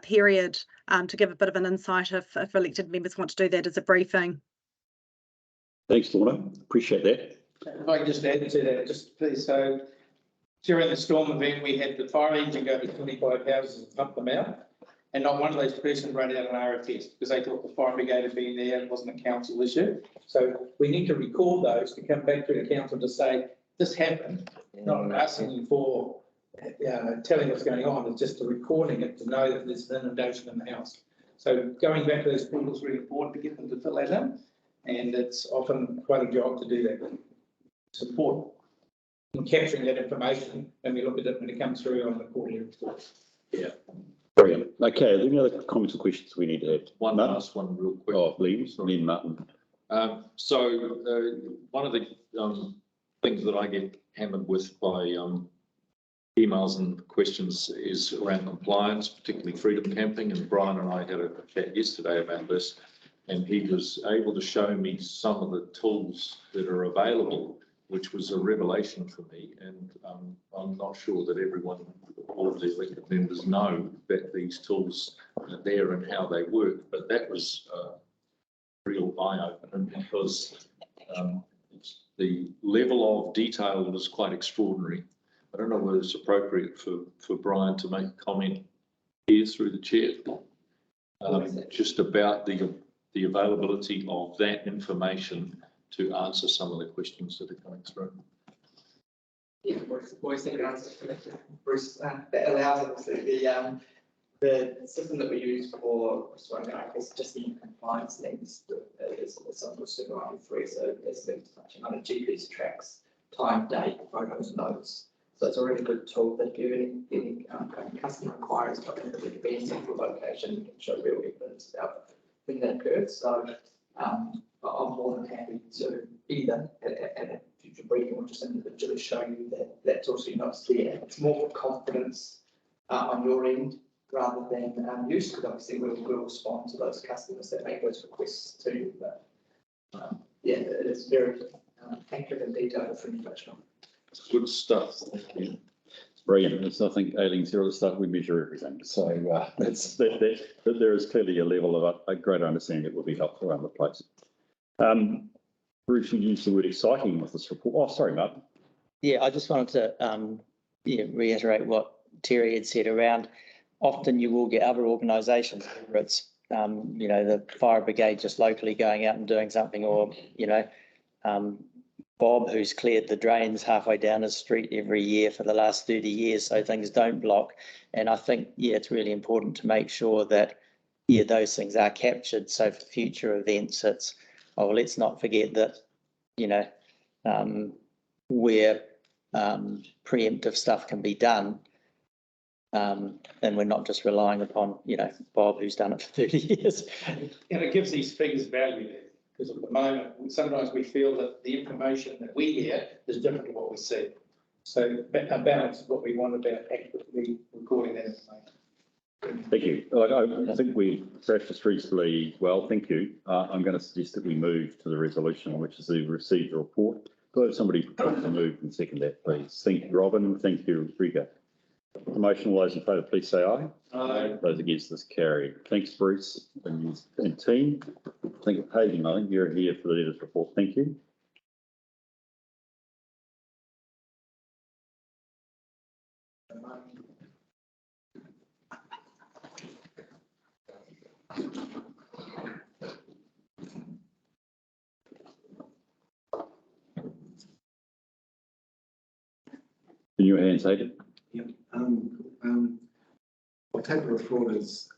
[SPEAKER 11] period to give a bit of an insight if elected members want to do that as a briefing.
[SPEAKER 1] Thanks, Lorna. Appreciate that.
[SPEAKER 6] If I can just add to that, just please, so during the storm event, we had the fire engine go to 25 houses and pump them out. And not one of those persons wrote out an RFS because they thought the fire brigade had been there and it wasn't a council issue. So we need to record those to come back to the council to say, this happened, not asking for telling what's going on, it's just the recording it to know that there's an inundation in the house. So going back to those people is really important to get them to fill that in. And it's often quite a job to do that. Support in capturing that information when we look at it when it comes through on the quarterly report.
[SPEAKER 1] Yeah. Brilliant. Okay, are there any other comments or questions we need to have?
[SPEAKER 5] One
[SPEAKER 1] Martin?
[SPEAKER 5] last one real quick.
[SPEAKER 1] Oh, please, Lynn Martin.
[SPEAKER 5] One of the things that I get hammered with by emails and questions is around compliance, particularly freedom camping. And Brian and I had a chat yesterday about this, and he was able to show me some of the tools that are available, which was a revelation for me. And I'm not sure that everyone, all of the elected members know that these tools are there and how they work. But that was a real eye-opener because the level of detail was quite extraordinary. I don't know whether it's appropriate for Brian to make a comment here through the chair, just about the availability of that information to answer some of the questions that are coming through.
[SPEAKER 12] Yeah, voice and answer Bruce, that allows us to the system that we use for responding, I guess, just the compliance needs is something super free. So there's been touching on a GPS tracks time, date, photos, notes. So it's a really good tool that if you any customer inquiries coming into the central location, you can show real evidence about when that occurred. So I'm more than happy to either at a future briefing or just individually show you that that's also not there. It's more for confidence on your end rather than use, because obviously we'll respond to those customers that make those requests to you. But yeah, it is very accurate and detailed information.
[SPEAKER 5] Good stuff. Thank you.
[SPEAKER 1] Brilliant. So I think Aileen, zero the stuff we measure everything. So it's that there is clearly a level of a greater understanding that will be helpful around the place. Bruce, you used the word exciting with this report. Oh, sorry, Martin.
[SPEAKER 3] Yeah, I just wanted to reiterate what Terry had said around. Often you will get other organisations, whether it's the fire brigade just locally going out and doing something, or Bob, who's cleared the drains halfway down his street every year for the last 30 years, so things don't block. And I think, yeah, it's really important to make sure that, yeah, those things are captured. So for future events, it's, oh, let's not forget that, you know, where preemptive stuff can be done. And we're not just relying upon, you know, Bob, who's done it for 30 years.
[SPEAKER 6] And it gives these figures value there, because at the moment, sometimes we feel that the information that we hear is different to what we see. So a balance is what we want about accurately recording that information.
[SPEAKER 1] Thank you. I think we practiced reasonably well. Thank you. I'm going to suggest that we move to the resolution, which is to receive the report. Could I have somebody propose to move and second that, please? Thank you, Robin. Thank you, Riga. The motion, all those in favour, please say aye.
[SPEAKER 6] Aye.
[SPEAKER 1] Those against, this carried. Thanks, Bruce and team. Thank you, Hayden. I think you're here for the Debtors Report. Thank you. In your hands, Hayden.
[SPEAKER 13] Yep. I'll take the report as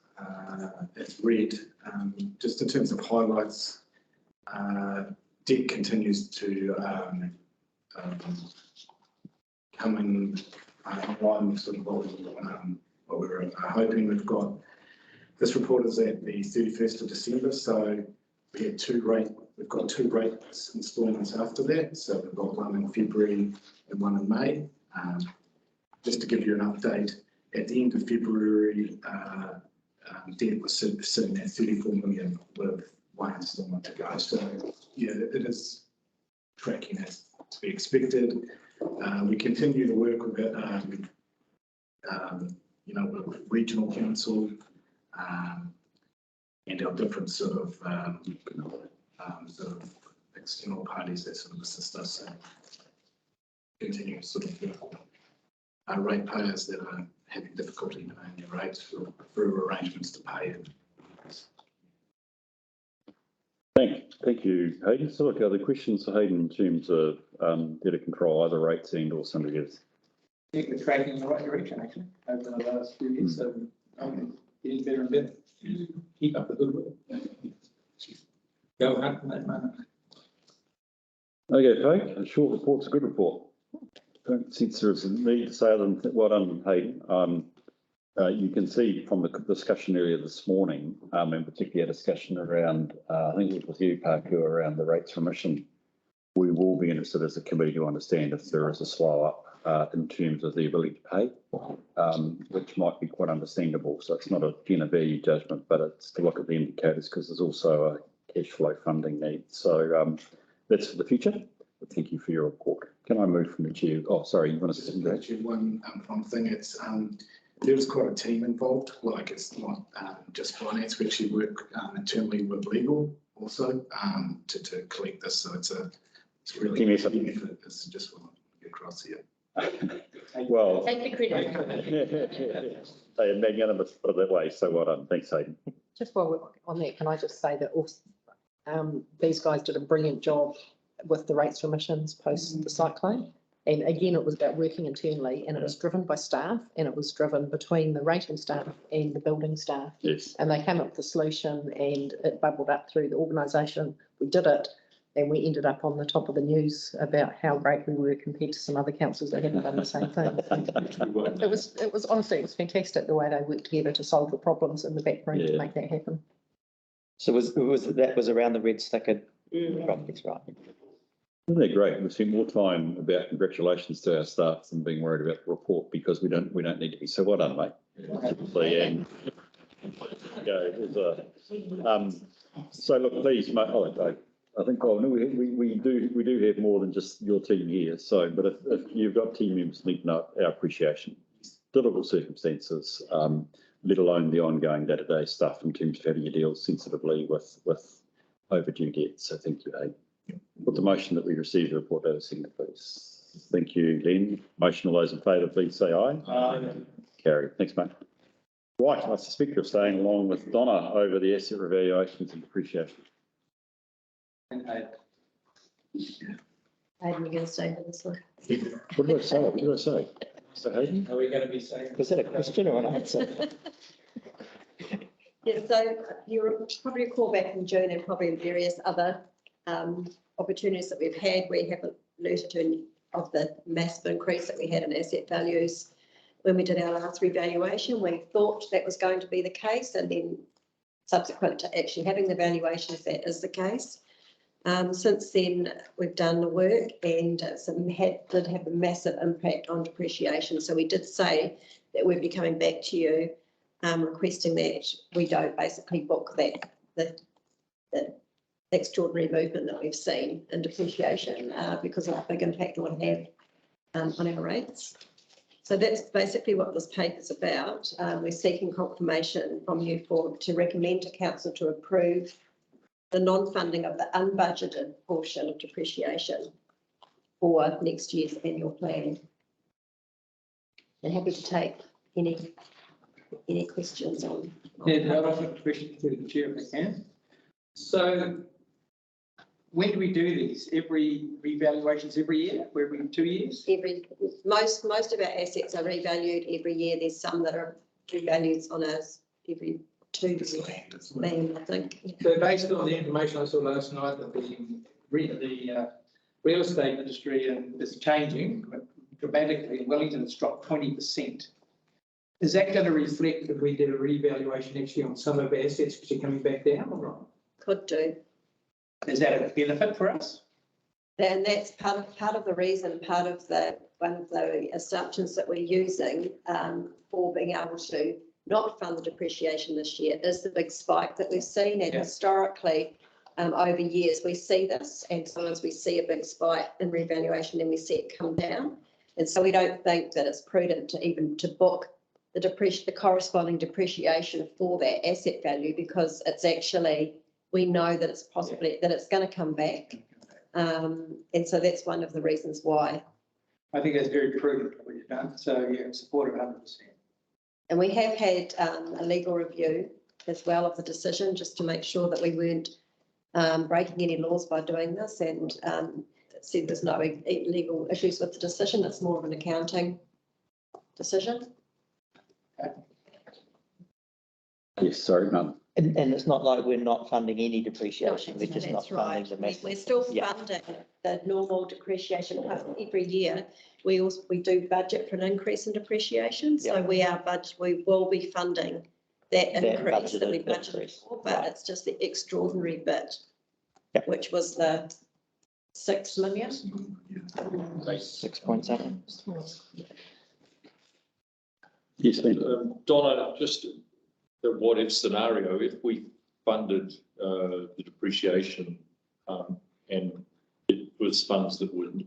[SPEAKER 13] read. Just in terms of highlights, debt continues to come in line with sort of what we were hoping. We've got, this report is at the 31st of December, so we had we've got two rate instalments after that. So we've got one in February and one in May. Just to give you an update, at the end of February, debt was sitting at 34 million with one instalment to go. So yeah, it is tracking as to be expected. We continue to work with with regional council and our different sort of external parties that sort of assist us and continue to sort of rate payers that are having difficulty paying their rates through arrangements to pay.
[SPEAKER 1] Thank you, Hayden. So look, are there questions for Hayden in terms of debtor control, either rates and or somebody else?
[SPEAKER 6] I think we're tracking in the right direction, actually, over the last few years. So getting better and better. Keep up the good work. Go hunt in that manner.
[SPEAKER 1] Okay, Craig, a short report's a good report. Don't sense there is a need to say other than well done, Hayden. You can see from the discussion earlier this morning, and particularly a discussion around, I think it was with you, Parku, around the rates remission. We will be interested as a committee to understand if there is a slow up in terms of the ability to pay, which might be quite understandable. So it's not a gender value judgment, but it's to look at the indicators because there's also a cash flow funding need. So that's for the future. But thank you for your report. Can I move from the chair? Oh, sorry, you want to say that?
[SPEAKER 13] One thing, it's there's quite a team involved. Like it's not just finance. We actually work internally with legal also to collect this. So it's really team effort. It's just what I get across here.
[SPEAKER 1] Well,
[SPEAKER 4] Take the credit.
[SPEAKER 1] they are magnanimous, put it that way. So well done. Thanks, Hayden.
[SPEAKER 7] Just while we're on that, can I just say that also, these guys did a brilliant job with the rates remissions post the cyclone. And again, it was about working internally and it was driven by staff and it was driven between the rating staff and the building staff.
[SPEAKER 1] Yes.
[SPEAKER 7] And they came up with a solution and it bubbled up through the organisation. We did it and we ended up on the top of the news about how great we were compared to some other councils that hadn't done the same thing. It was honestly, it was fantastic the way they worked together to solve the problems in the background to make that happen.
[SPEAKER 3] So that was around the red sticker properties, right?
[SPEAKER 1] Isn't that great? We've spent more time about congratulations to our staff than being worried about the report because we don't need to be. So well done, mate. And so look, please, mate. I think we do have more than just your team here. So, but if you've got team members needing our appreciation, difficult circumstances, let alone the ongoing day-to-day stuff in terms of how do you deal sensitively with overdue debt. So thank you, Hayden. Put the motion that we receive the report over second, please. Thank you, Len. Motion, all those in favour, please say aye. Aye. Carried. Thanks, mate. Right, I suspect you're staying along with Donna over the asset revaluations and depreciation.
[SPEAKER 2] Hayden, you're going to stay for this one.
[SPEAKER 1] What did I say? What did I say? So Hayden?
[SPEAKER 6] Are we going to be saying?
[SPEAKER 3] Was that a question or an answer?
[SPEAKER 2] Yeah, so you'll probably recall back in June and probably in various other opportunities that we've had, we have alerted to of the massive increase that we had in asset values when we did our last revaluation. We thought that was going to be the case, and then subsequent to actually having the valuations, that is the case. Since then, we've done the work, and did have a massive impact on depreciation. So we did say that we'd be coming back to you requesting that we don't basically book that the extraordinary movement that we've seen in depreciation because of the big impact it would have on our rates. So that's basically what this paper is about. We're seeking confirmation from you to recommend to council to approve the non-funding of the unbudgeted portion of depreciation for next year's annual plan. And happy to take any questions on.
[SPEAKER 6] Yeah, no, I've got a question to the chair if I can. So when do we do these? Every revaluations every year, or every 2 years?
[SPEAKER 2] Most of our assets are revalued every year. There's some that are revalued on us every 2 years, I think.
[SPEAKER 6] So based on the information I saw last night, that the real estate industry is changing dramatically. In Wellington, it's dropped 20%. Is that going to reflect if we did a revaluation actually on some of our assets which are coming back down or not?
[SPEAKER 2] Could do.
[SPEAKER 6] Is that a benefit for us?
[SPEAKER 2] And that's part of the reason, one of the assumptions that we're using for being able to not fund the depreciation this year is the big spike that we've seen. And historically, over years, we see this, and sometimes we see a big spike in revaluation and we see it come down. And so we don't think that it's prudent to book the corresponding depreciation for that asset value, because it's actually, we know that it's possibly that it's going to come back. And so that's one of the reasons why.
[SPEAKER 6] I think that's very prudent what you've done. So yeah, support of 100%.
[SPEAKER 2] And we have had a legal review as well of the decision, just to make sure that we weren't breaking any laws by doing this, and said there's no legal issues with the decision. It's more of an accounting decision.
[SPEAKER 1] Yes, sorry, none.
[SPEAKER 3] And it's not like we're not funding any depreciation, we're just not
[SPEAKER 2] That's right.
[SPEAKER 3] funding the massive.
[SPEAKER 2] We're still funding the normal depreciation every year. We do budget for an increase in depreciation, so we will be funding that increase that we budgeted for, but it's just the extraordinary bit, which was the 6 million.
[SPEAKER 3] 6 point something.
[SPEAKER 1] Yes, Ben.
[SPEAKER 5] Donna, just the what if scenario, if we funded the depreciation and it was funds that would,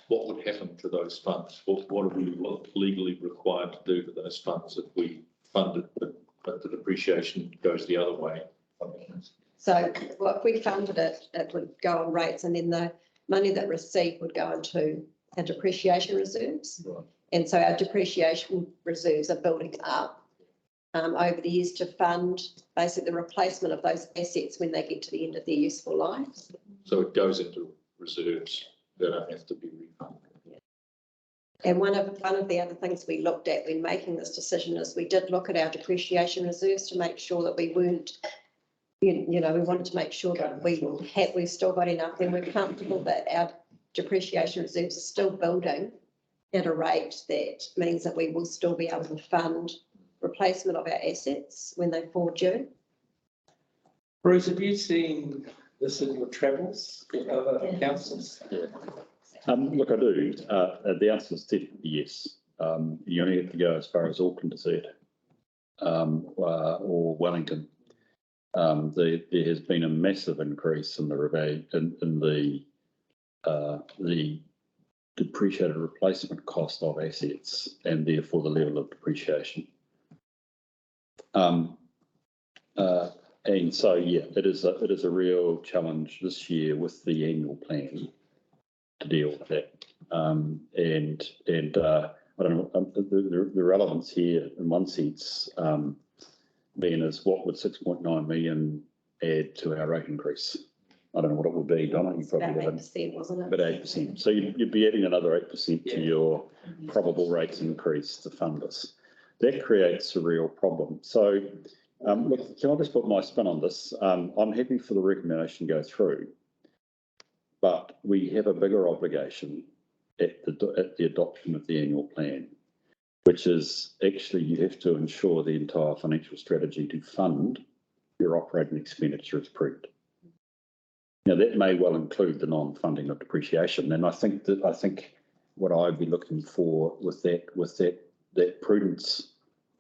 [SPEAKER 5] what would happen to those funds? What are we legally required to do to those funds if we funded but the depreciation goes the other way?
[SPEAKER 2] So if we funded it, it would go on rates, and then the money that received would go into our depreciation reserves.
[SPEAKER 5] Right.
[SPEAKER 2] And so our depreciation reserves are building up over the years to fund basically the replacement of those assets when they get to the end of their useful life.
[SPEAKER 5] So it goes into reserves that don't have to be refunded.
[SPEAKER 2] And one of the other things we looked at when making this decision is we did look at our depreciation reserves to make sure that we weren't, we wanted to make sure that we've still got enough, and we're comfortable that our depreciation reserves are still building at a rate that means that we will still be able to fund replacement of our assets when they fall due.
[SPEAKER 6] Bruce, have you seen this in your travels with other councils?
[SPEAKER 1] Yeah. Look, I do. The answer is definitely yes. You only have to go as far as Auckland to see it, or Wellington. There has been a massive increase in the the depreciated replacement cost of assets, and therefore the level of depreciation. And so, yeah, it is a real challenge this year with the annual plan to deal with that. And I don't know, the relevance here in one sense, being is what would 6.9 million add to our rate increase? I don't know what it would be, Donna, you
[SPEAKER 2] About
[SPEAKER 1] probably haven't.
[SPEAKER 2] 8%, wasn't it?
[SPEAKER 1] But 8%. So you'd be adding another 8% to your probable rates increase to fund this. That creates a real problem. So, look, can I just put my spin on this? I'm happy for the recommendation to go through, but we have a bigger obligation at the adoption of the annual plan, which is actually you have to ensure the entire financial strategy to fund your operating expenditure is prudent. Now, that may well include the non-funding of depreciation, and I think what I'd be looking for with that prudence,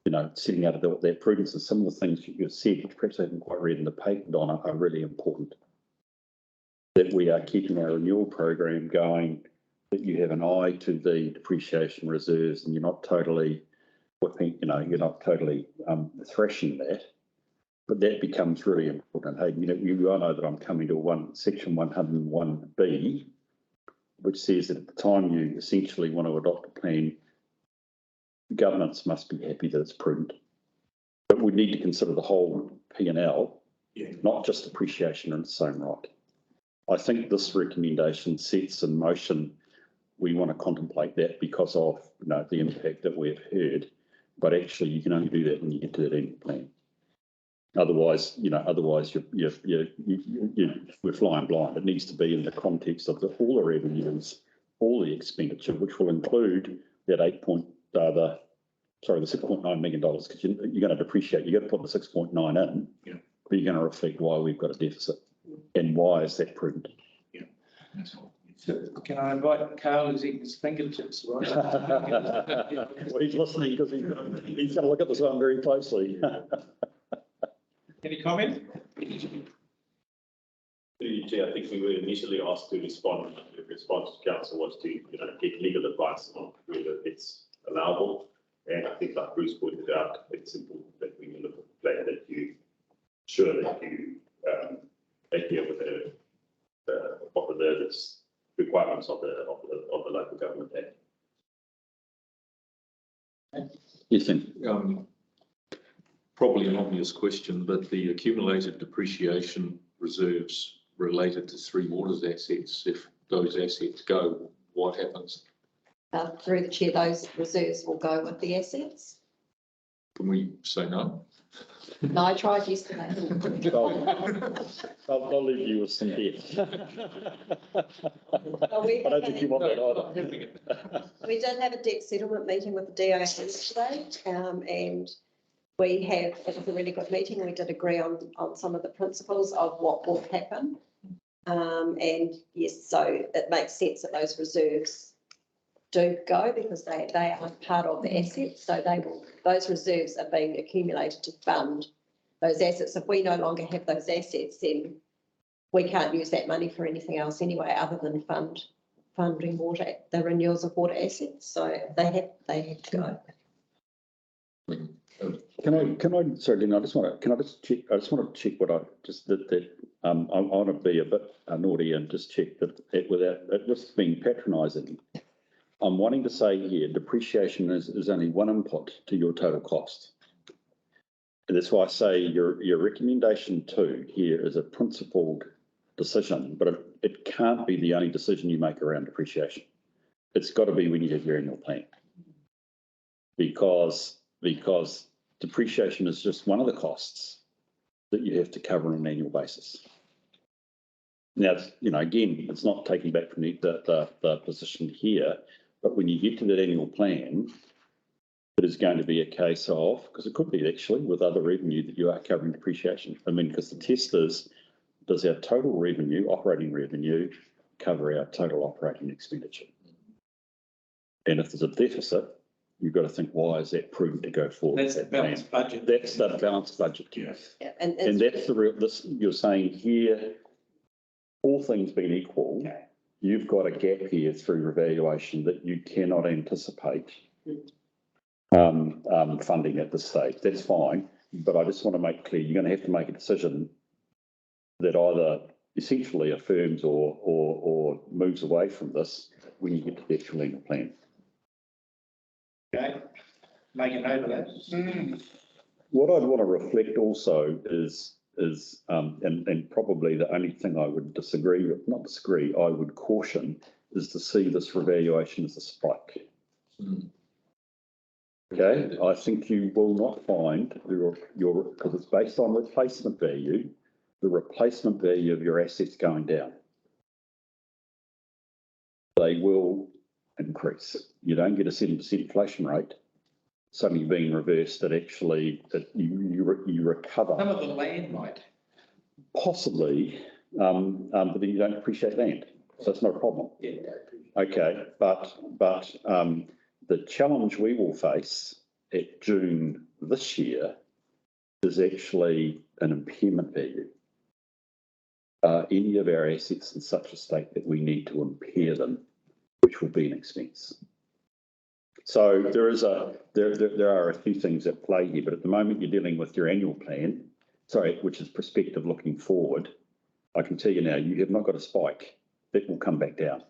[SPEAKER 1] you know, setting out of that prudence, and some of the things you've said, which perhaps I haven't quite read in the paper, Donna, are really important. That we are keeping our renewal program going, that you have an eye to the depreciation reserves, and you're not totally whipping, you know, you're not totally thrashing that. But that becomes really important. Hey, you know, you all know that I'm coming to section 101B, which says that at the time you essentially want to adopt a plan, governments must be happy that it's prudent. But we need to consider the whole P&L, not just depreciation in its own right. I think this recommendation sets in motion, we want to contemplate that because of, you know, the impact that we've heard. But actually, you can only do that when you get to that annual plan. Otherwise, we're flying blind. It needs to be in the context of all the revenues, all the expenditure, which will include that the $6.9 million, because you're going to depreciate. You've got to put the 6.9 in, but you're going to reflect why we've got a deficit and why is that prudent.
[SPEAKER 6] Yeah, that's all. So can I invite Carl who's eating his fingertips, right?
[SPEAKER 1] Well, he's listening because he's going to look at this one very closely.
[SPEAKER 6] Any comment?
[SPEAKER 14] Chair, I think we were initially asked to respond. The response to council was to, get legal advice on whether it's allowable. And I think, like Bruce pointed out, it's important that when you look at the plan, that you ensure that you adhere with the requirements of the local government act.
[SPEAKER 1] You think?
[SPEAKER 5] Probably an obvious question, but the accumulated depreciation reserves related to Three Waters assets, if those assets go, what happens?
[SPEAKER 2] Through the chair, those reserves will go with the assets.
[SPEAKER 5] Can we say no?
[SPEAKER 2] No, I tried yesterday.
[SPEAKER 1] I'll leave you with some debt. I don't think you want that either.
[SPEAKER 2] We did have a debt settlement meeting with the DO yesterday, and it was a really good meeting. We did agree on some of the principles of what will happen. And yes, so it makes sense that those reserves do go because they are part of the assets. So those reserves are being accumulated to fund those assets. If we no longer have those assets, then we can't use that money for anything else anyway, other than funding the renewals of water assets. So they have to go.
[SPEAKER 1] Can I, sorry, Lynn, I just want to check what I just did that. I want to be a bit naughty and just check that without just being patronising. I'm wanting to say here, depreciation is only one input to your total cost. And that's why I say your recommendation 2 here is a principled decision, but it can't be the only decision you make around depreciation. It's got to be when you have your annual plan. Because depreciation is just one of the costs that you have to cover on an annual basis. Now, again, it's not taking back from the position here, but when you get to that annual plan, it is going to be a case of, because it could be actually with other revenue that you are covering depreciation. I mean, because the test is, does our total revenue, operating revenue, cover our total operating expenditure? And if there's a deficit, you've got to think, why is that prudent to go forward?
[SPEAKER 6] That's a balanced budget.
[SPEAKER 1] That's the balanced budget.
[SPEAKER 6] Yes.
[SPEAKER 2] Yeah,
[SPEAKER 1] And that's the real, you're saying here, all things being equal, you've got a gap here through revaluation that you cannot anticipate funding at this stage. That's fine, but I just want to make clear, you're going to have to make a decision that either essentially affirms or moves away from this when you get to the actual annual plan.
[SPEAKER 6] Okay, make a note of that.
[SPEAKER 1] What I'd want to reflect also is is, and probably the only thing I would disagree with, not disagree, I would caution, is to see this revaluation as a spike. Okay, I think you will not find because it's based on replacement value, the replacement value of your assets going down. They will increase. You don't get a 7% inflation rate suddenly being reversed, that actually that you recover.
[SPEAKER 6] Some of the land might.
[SPEAKER 1] Possibly, but then you don't appreciate land, so it's not a problem.
[SPEAKER 6] Yeah.
[SPEAKER 1] Okay, but the challenge we will face at June this year is actually an impairment value. Any of our assets in such a state that we need to impair them, which will be an expense. So there are a few things at play here, but at the moment you're dealing with your annual plan, which is prospective looking forward. I can tell you now, you have not got a spike. That will come back down.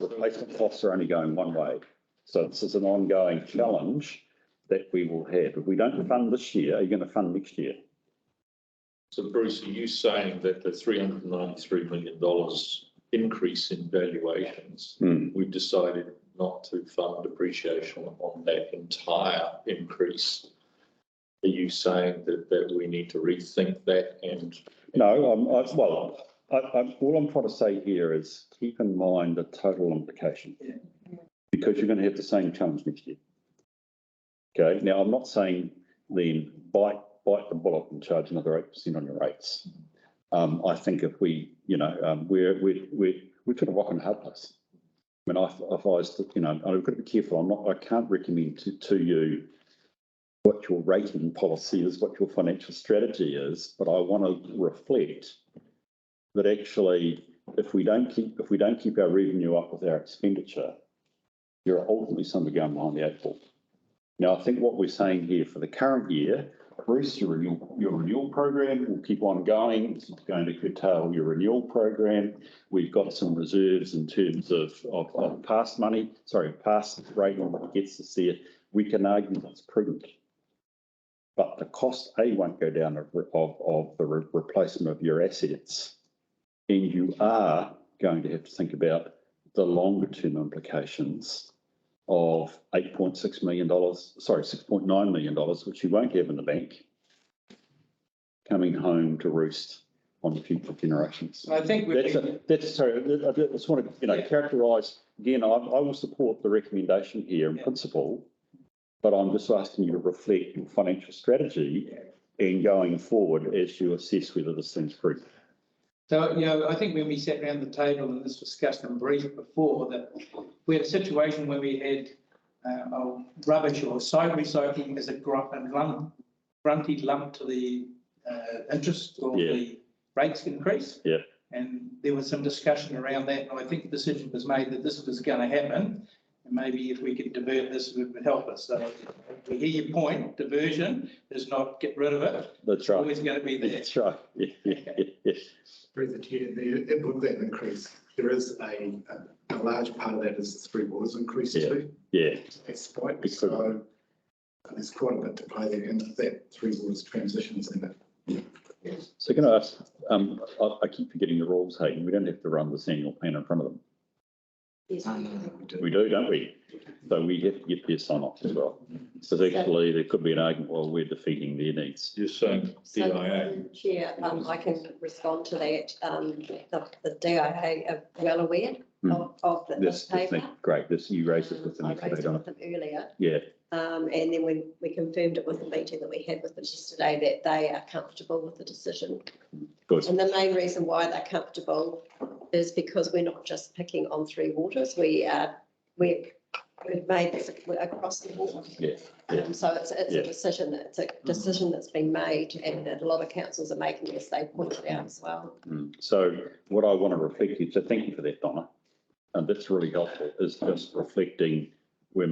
[SPEAKER 1] Replacement costs are only going one way. So this is an ongoing challenge that we will have. If we don't fund this year, are you going to fund next year?
[SPEAKER 5] So Bruce, are you saying that the $393 million increase in valuations, we've decided not to fund depreciation on that entire increase? Are you saying that we need to rethink that? And
[SPEAKER 1] no, all I'm trying to say here is keep in mind the total implication, because you're going to have the same challenge next year. Okay, now I'm not saying then bite the bullet and charge another 8% on your rates. I think if we, we're sort of rock and hard place. I mean, if I was to, I've got to be careful. I can't recommend to you what your rating policy is, what your financial strategy is, but I want to reflect that actually, if we don't keep our revenue up with our expenditure, you're ultimately somebody going behind the 8 ball. Now, I think what we're saying here for the current year, Bruce, your renewal program will keep on going. It's not going to curtail your renewal program. We've got some reserves in terms of past rate on what gets us there. We can argue that's prudent. But the cost, won't go down of the replacement of your assets. And you are going to have to think about the longer term implications of $6.9 million, which you won't have in the bank, coming home to roost on the future generations.
[SPEAKER 6] I think
[SPEAKER 1] I just want to, characterise, again, I will support the recommendation here in principle, but I'm just asking you to reflect your financial strategy and going forward as you assess whether this thing's prudent.
[SPEAKER 6] So, I think when we sat around the table and this was discussed in brief before, that we had a situation where we had rubbish or side recycling as a grunty lump to the interest or the rates increase. Yeah. And there was some discussion around that, and I think the decision was made that this was going to happen. And maybe if we could divert this, it would help us. So we hear your point, diversion is not get rid of it. That's right. It's always going to be there. That's right.
[SPEAKER 13] Yes. Through the chair, with that increase, there is a large part of that is the Three Waters increase too. Yeah. That's spike. So there's quite a bit to play there, and that Three Waters transitions in it.
[SPEAKER 1] So can I ask, I keep forgetting the rules, Hayden. We don't have to run this annual plan in front of them.
[SPEAKER 2] Yes,
[SPEAKER 1] we do, don't we? So we have to get their sign off as well. So actually, there could be an argument, well, we're defeating their needs.
[SPEAKER 5] You're saying DIA?
[SPEAKER 2] Chair, I can respond to that. The DIA are well aware of this paper.
[SPEAKER 1] Great. You raised it with them.
[SPEAKER 2] I raised it with them earlier.
[SPEAKER 1] Yeah.
[SPEAKER 2] And then when we confirmed it with the meeting that we had with them yesterday, that they are comfortable with the decision.
[SPEAKER 1] Good.
[SPEAKER 2] And the main reason why they're comfortable is because we're not just picking on Three Waters. We've made this across the board. Yeah. So it's a decision. It's a decision that's been made, and a lot of councils are making this. They pointed out as well.
[SPEAKER 1] So what I want to reflect is, so thank you for that, Donna, and that's really helpful. Is just reflecting. I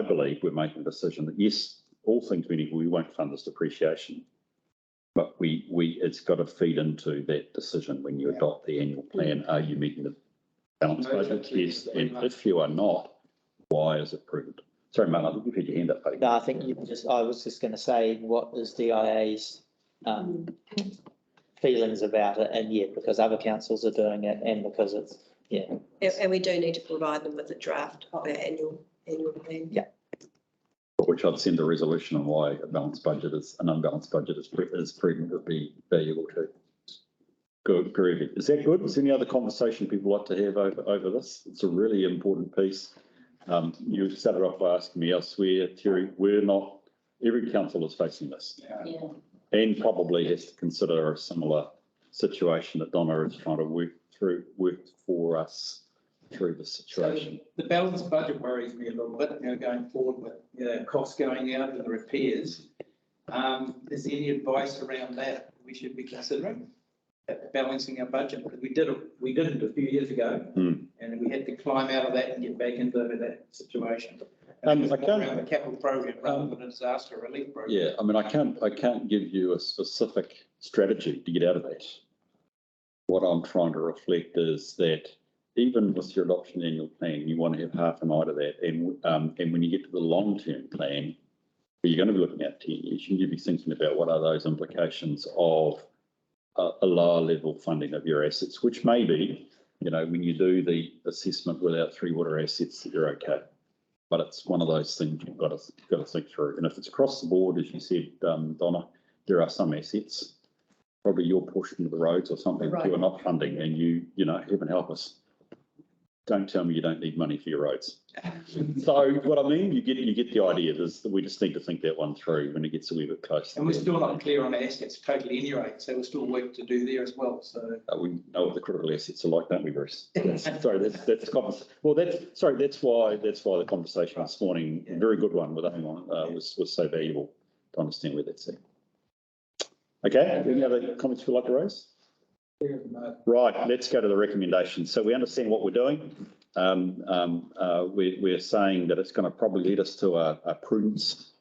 [SPEAKER 1] believe we're making a decision that yes, all things being equal, we won't fund this depreciation, but it's got to feed into that decision when you adopt the annual plan. Are you meeting the balance budget? Yes, and if you are not, why is it prudent? Sorry, Martin, I think you've had your hand up, buddy.
[SPEAKER 3] No, I think I was just going to say, what is DIA's feelings about it, and yet because other councils are doing it and because it's,
[SPEAKER 2] And we do need to provide them with a draft of our annual plan.
[SPEAKER 3] Yeah.
[SPEAKER 1] Which I'd send a resolution on why an unbalanced budget is prudent would be valuable too. Good, very good. Is that good? Is there any other conversation people like to have over this? It's a really important piece. You started off by asking me elsewhere, Terry, every council is facing this.
[SPEAKER 4] Yeah.
[SPEAKER 1] And probably has to consider a similar situation that Donna is trying to work for us through the situation.
[SPEAKER 6] The balanced budget worries me a little bit, going forward with, costs going out and the repairs. Is there any advice around that we should be considering? Balancing our budget, because we did it a few years ago, and we had to climb out of that and get back into that situation. Around the capital program rather than a disaster relief program.
[SPEAKER 1] Yeah, I mean, I can't give you a specific strategy to get out of that. What I'm trying to reflect is that even with your adoption annual plan, you want to have half an eye to that, and when you get to the long-term plan, where you're going to be looking at 10 years, you need to be thinking about what are those implications of a lower level funding of your assets, which may be, when you do the assessment without 3 water assets, that you're okay. But it's one of those things you've got to think through. And if it's across the board, as you said, Donna, there are some assets, probably your portion of the roads or something that you are not funding, and heaven help us. Don't tell me you don't need money for your roads. So what I mean, you get the idea is that we just need to think that one through when it gets a wee bit close.
[SPEAKER 6] And we're still not clear on assets totally anyway, so we're still work to do there as well. So
[SPEAKER 1] we know what the critical assets are like, don't we, Bruce? Sorry, that's why the conversation this morning, a very good one with everyone, was so valuable to understand where that's at. Okay, any other comments you'd like to raise? Right, let's go to the recommendations. So we understand what we're doing. We're saying that it's going to probably lead us to a prudence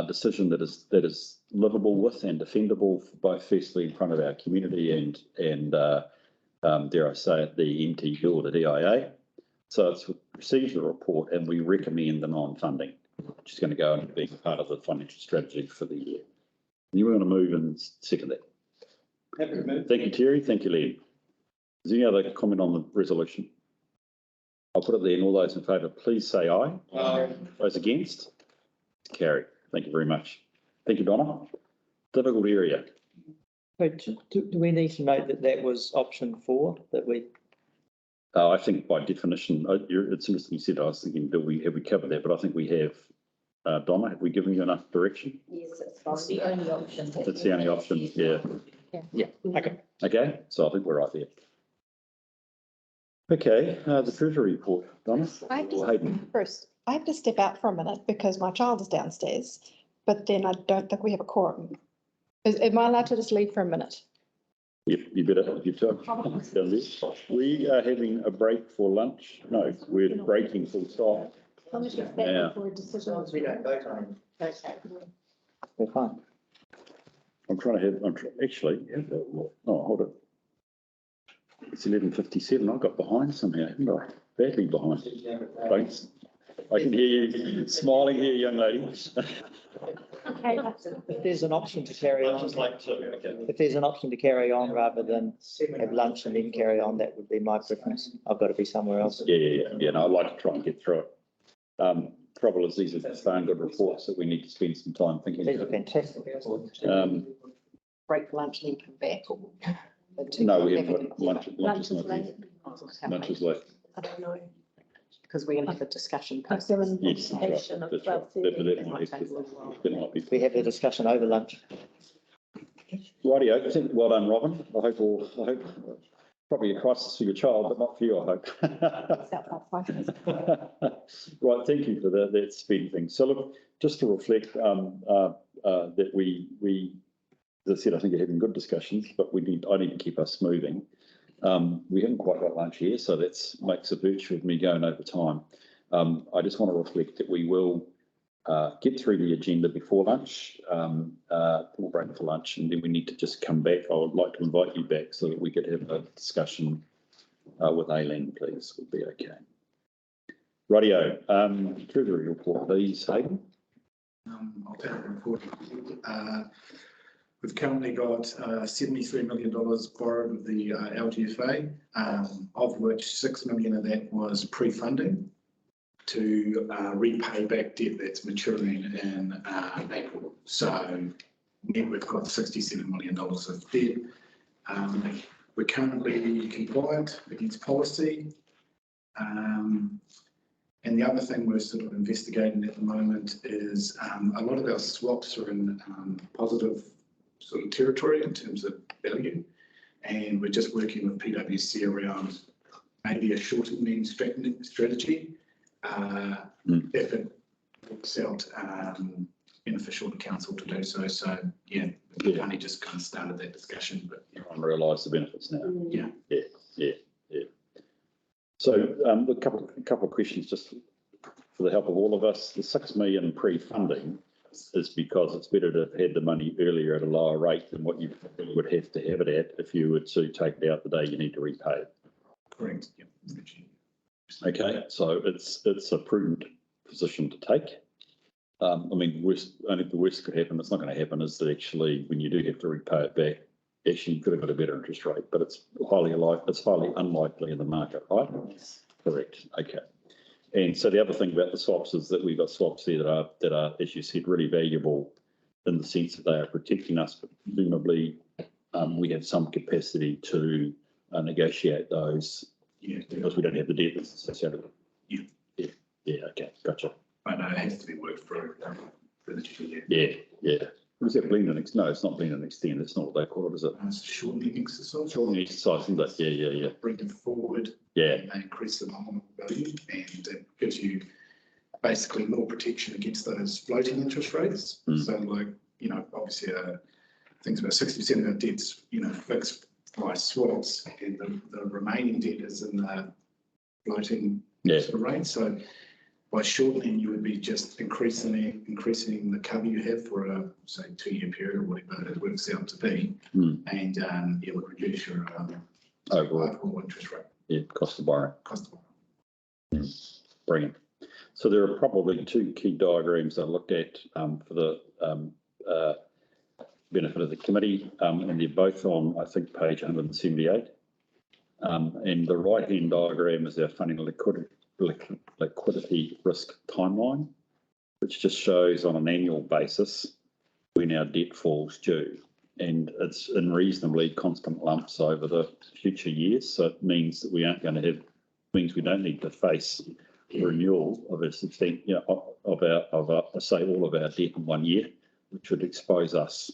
[SPEAKER 1] decision that is livable with and defendable, both firstly in front of our community and dare I say it, the MTU or the DIA. So it's received the report and we recommend the non-funding, which is going to go into being part of the financial strategy for the year. You want to move and second that.
[SPEAKER 6] happy to move.
[SPEAKER 1] Thank you, Terry. Thank you, Liam. Is there any other comment on the resolution? I'll put it there, and all those in favour, please say aye.
[SPEAKER 6] Aye.
[SPEAKER 1] Those against? Carry. Thank you very much. Thank you, Donna. Difficult area.
[SPEAKER 3] do we need to note that was option 4 that we?
[SPEAKER 1] I think by definition, it's interesting you said. I was thinking, have we covered that? But I think we have. Donna, have we given you enough direction?
[SPEAKER 2] Yes,
[SPEAKER 4] It's the only option.
[SPEAKER 1] That's the only option. Yeah. Okay. So I think we're right there. Okay. The Treasury Report, Donna.
[SPEAKER 8] Bruce, I have to step out for a minute because my child is downstairs, but then I don't think we have a quorum. Am I allowed to just leave for a minute?
[SPEAKER 1] You better. We are having a break for lunch. No, we're breaking full stop. Yeah.
[SPEAKER 3] We don't vote on it. Okay. We're fine.
[SPEAKER 1] I'm trying to have, actually, hold it. It's 11:57. I got behind somehow, haven't I? Badly behind. Thanks. I can hear you smiling here, young lady.
[SPEAKER 3] Okay. If there's an option to carry on, if there's an option to carry on rather than have lunch and then carry on, that would be my preference. I've got to be somewhere else.
[SPEAKER 1] Yeah. No, I'd like to try and get through it. Trouble is, these are darn good reports that we need to spend some time thinking.
[SPEAKER 3] These are fantastic.
[SPEAKER 7] Break for lunch and then come back.
[SPEAKER 1] No, we haven't got lunch. Lunch is late. Lunch is late.
[SPEAKER 7] I don't know. Because we're going to have a discussion.
[SPEAKER 1] Yes, that's right. That's right. That might be.
[SPEAKER 3] We have the discussion over lunch.
[SPEAKER 1] Rightio. Well done, Robin. I hope probably a crisis for your child, but not for you, I hope. Right, thank you for that speed thing. So look, just to reflect that we, as I said, I think we're having good discussions, but I need to keep us moving. We haven't quite got lunch here, so that makes a virtue of me going over time. I just want to reflect that we will get through the agenda before lunch, we'll break for lunch, and then we need to just come back. I would like to invite you back so that we could have a discussion with Aileen, please, would be okay. Rightio, Treasury Report, please, Hayden.
[SPEAKER 13] I'll take the report. We've currently got $73 million borrowed with the LGFA, of which $6 million of that was pre-funding to repay back debt that's maturing in April. So net we've got $67 million of debt. We're currently compliant against policy. And the other thing we're sort of investigating at the moment is a lot of our swaps are in positive sort of territory in terms of value. And we're just working with PwC around maybe a shortening strategy if it works out beneficial to council to do so. So yeah, we've only just kind of started that discussion, but
[SPEAKER 1] I realise the benefits now.
[SPEAKER 13] Yeah.
[SPEAKER 1] So a couple of questions just for the help of all of us. The 6 million pre-funding is because it's better to have had the money earlier at a lower rate than what you would have to have it at if you were to take it out the day you need to repay it.
[SPEAKER 13] correct. Yeah.
[SPEAKER 1] Okay, so it's a prudent position to take. I mean, only the worst could happen, it's not going to happen, is that actually when you do have to repay it back, actually you could have got a better interest rate, but it's highly unlikely in the market, right? Correct. Okay. And so the other thing about the swaps is that we've got swaps there that are, as you said, really valuable in the sense that they are protecting us, but presumably we have some capacity to negotiate those.
[SPEAKER 13] Yeah,
[SPEAKER 1] because we don't have the debt that's associated with it. Yeah, okay, gotcha.
[SPEAKER 13] I know it has to be worked through for the year.
[SPEAKER 1] Yeah. Was that blend and extend? No, it's not blend and extend. That's not what they call it, is it?
[SPEAKER 13] It's a shortening exercise.
[SPEAKER 1] Shortening exercise, isn't it? Yeah.
[SPEAKER 13] Bring them forward.
[SPEAKER 1] Yeah.
[SPEAKER 13] And they increase the nominal value, and it gives you basically more protection against those floating interest rates. So like, you know, obviously I think about 60% of our debt's, you know, fixed by swaps, and the remaining debt is in the floating sort of rate. So by shortening, you would be just increasing the cover you have for a, say, 2-year period or whatever it works out to be. And it would reduce your overall interest rate.
[SPEAKER 1] Yeah, cost of borrowing. Brilliant. So there are probably 2 key diagrams I looked at for the benefit of the committee, and they're both on, I think, page 178. And the right-hand diagram is our funding liquidity risk timeline, which just shows on an annual basis when our debt falls due. And it's in reasonably constant lumps over the future years. So it means that we aren't going to means we don't need to face renewal of a substantial, say all of our debt in 1 year, which would expose us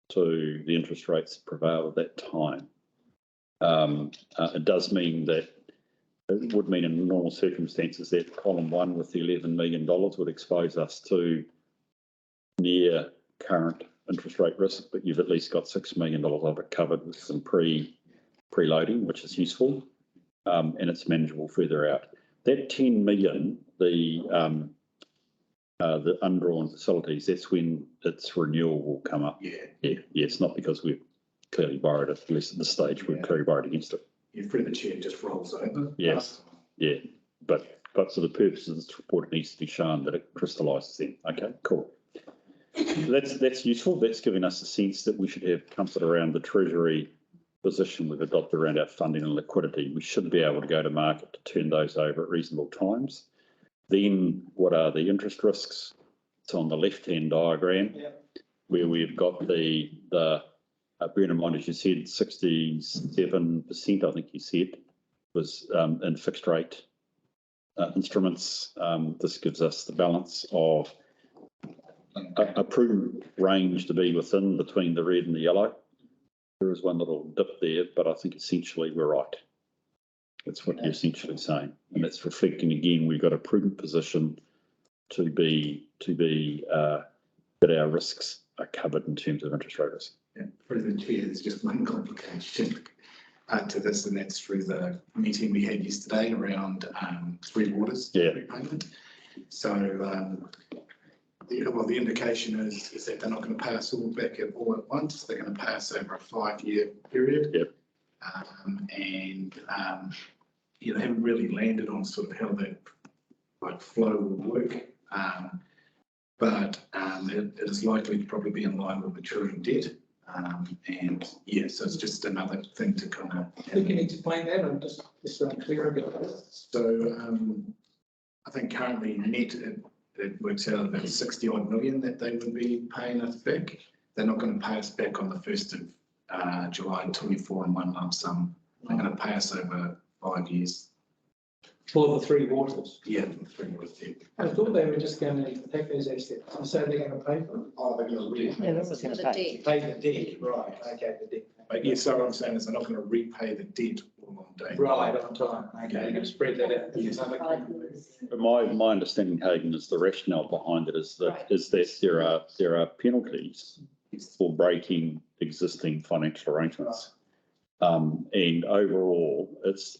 [SPEAKER 1] to the interest rates that prevail at that time. It does mean that it would mean in normal circumstances that column 1 with the $11 million would expose us to near current interest rate risk, but you've at least got $6 million of it covered with some preloading, which is useful, and it's manageable further out. That 10 million, the undrawn facilities, that's when its renewal will come up. Yeah, it's not because we've clearly borrowed it, at least at this stage, we've clearly borrowed against it.
[SPEAKER 13] Yeah, through the chair just rolls over.
[SPEAKER 1] Yes, yeah, but for the purposes of this report, it needs to be shown that it crystallises then. Okay, cool. So that's useful. That's giving us a sense that we should have comfort around the Treasury position we've adopted around our funding and liquidity. We should be able to go to market to turn those over at reasonable times. Then what are the interest risks? It's on the left-hand diagram where we've got the bear in mind, as you said, 67%, I think you said, was in fixed rate instruments. This gives us the balance of a prudent range to be within between the red and the yellow. There is one little dip there, but I think essentially we're right. That's what you're essentially saying. And that's reflecting again, we've got a prudent position to be that our risks are covered in terms of interest rate risk.
[SPEAKER 13] Yeah, through the chair, there's just one complication to this, and that's through the meeting we had yesterday around Three Waters repayment. So the indication is that they're not going to pay us all back all at once. They're going to pay us over a 5-year period. They haven't really landed on sort of how that flow will work. But It is likely to probably be in line with maturing debt. And yeah, so it's just another thing to kind of.
[SPEAKER 6] Can you explain that? I'm just unclear about this.
[SPEAKER 13] So I think currently net, it works out about 60 odd million that they would be paying us back. They're not going to pay us back on the 1st of July 24 in one lump sum. They're going to pay us over 5 years.
[SPEAKER 6] For the three waters.
[SPEAKER 13] Yeah, 3 waters.
[SPEAKER 6] I thought they were just going to take those assets. So they're going to pay for it?
[SPEAKER 13] Oh, they're going to repay.
[SPEAKER 3] Yeah, that was
[SPEAKER 2] For
[SPEAKER 3] going
[SPEAKER 2] the
[SPEAKER 3] to pay.
[SPEAKER 2] debt.
[SPEAKER 6] Pay the debt, right, okay, the debt.
[SPEAKER 13] But yeah, so what I'm saying is they're not going to repay the debt all on day.
[SPEAKER 6] Right, on time, okay, you're going to spread that out.
[SPEAKER 13] Yes.
[SPEAKER 1] But my understanding, Hagan, is the rationale behind it is that,
[SPEAKER 2] Right.
[SPEAKER 1] is that there are penalties for breaking existing financial arrangements. And overall, it's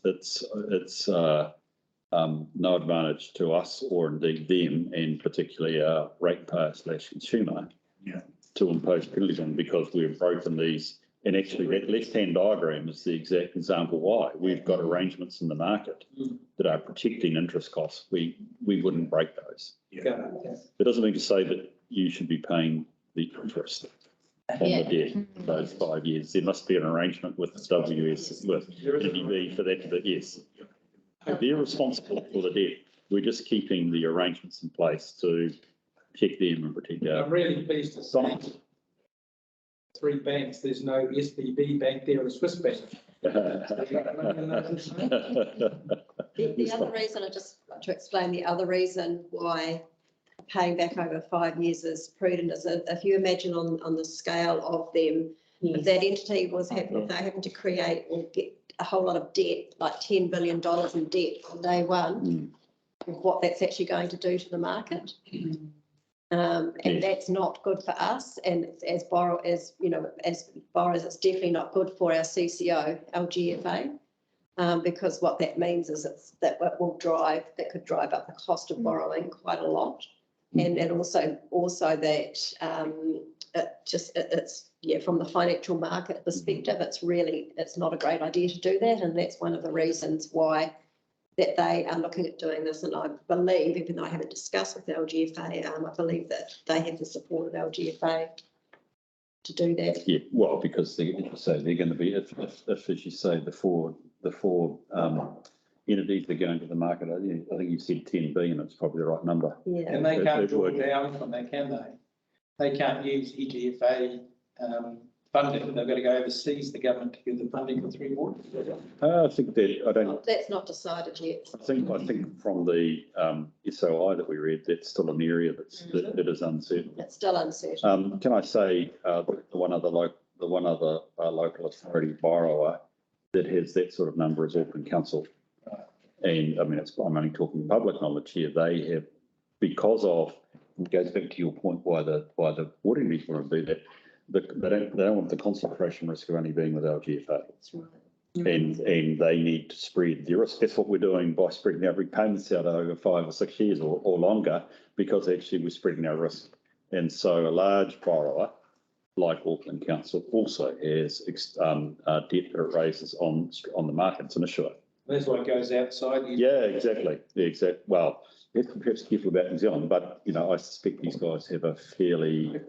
[SPEAKER 1] no advantage to us or indeed them, and particularly our ratepayer / consumer.
[SPEAKER 13] Yeah.
[SPEAKER 1] To impose penalties on because we've broken these. And actually that left-hand diagram is the exact example why. We've got arrangements in the market that are protecting interest costs. We wouldn't break those.
[SPEAKER 6] Yeah.
[SPEAKER 1] It doesn't mean to say that you should be paying the interest on the debt those 5 years. There must be an arrangement with WS, with NDB for that to be, yes. They're responsible for the debt. We're just keeping the arrangements in place to protect them and protect
[SPEAKER 6] I'm
[SPEAKER 1] our.
[SPEAKER 6] really pleased to say 3 banks, there's no SBB bank there or Swiss bank.
[SPEAKER 2] The other reason, I just want to explain the other reason why paying back over 5 years is prudent is if you imagine on the scale of them, if that entity was having, they're having to create or get a whole lot of debt, like $10 billion in debt on day one, what that's actually going to do to the market. And that's not good for us. And as borrowers, it's definitely not good for our CCO, our GFA. Because what that means is that could drive up the cost of borrowing quite a lot. And also that it's from the financial market perspective, it's not a great idea to do that. And that's one of the reasons why that they are looking at doing this. And I believe, even though I haven't discussed with LGFA, I believe that they have the support of LGFA to do that.
[SPEAKER 1] Yeah, well, because they're going to be, if as you say, the four entities that go into the market, I think you said 10 billion, it's probably the right number.
[SPEAKER 2] Yeah.
[SPEAKER 6] And they can't draw down from that, can they? They can't use EGFA funding. They've got to go overseas, the government, to give the funding for 3 waters.
[SPEAKER 1] I think that,
[SPEAKER 2] That's not decided yet.
[SPEAKER 1] I think from the SOI that we read, that's still an area that is uncertain.
[SPEAKER 2] It's still uncertain.
[SPEAKER 1] Can I say the one other local authority borrower that has that sort of number is Auckland Council. And I mean, I'm only talking public knowledge here. They have, because of, it goes back to your point why the water industry want to do that. They don't want the concentration risk of only being with LGFA.
[SPEAKER 2] That's right.
[SPEAKER 1] And they need to spread the risk. That's what we're doing by spreading our repayments out over 5 or 6 years or longer, because actually we're spreading our risk. And so a large borrower like Auckland Council also has debt that it raises on the market. It's an issuer.
[SPEAKER 6] That's why it goes outside.
[SPEAKER 1] Yeah, exactly. Well, you have to be perhaps careful about New Zealand, but I suspect these guys have a fairly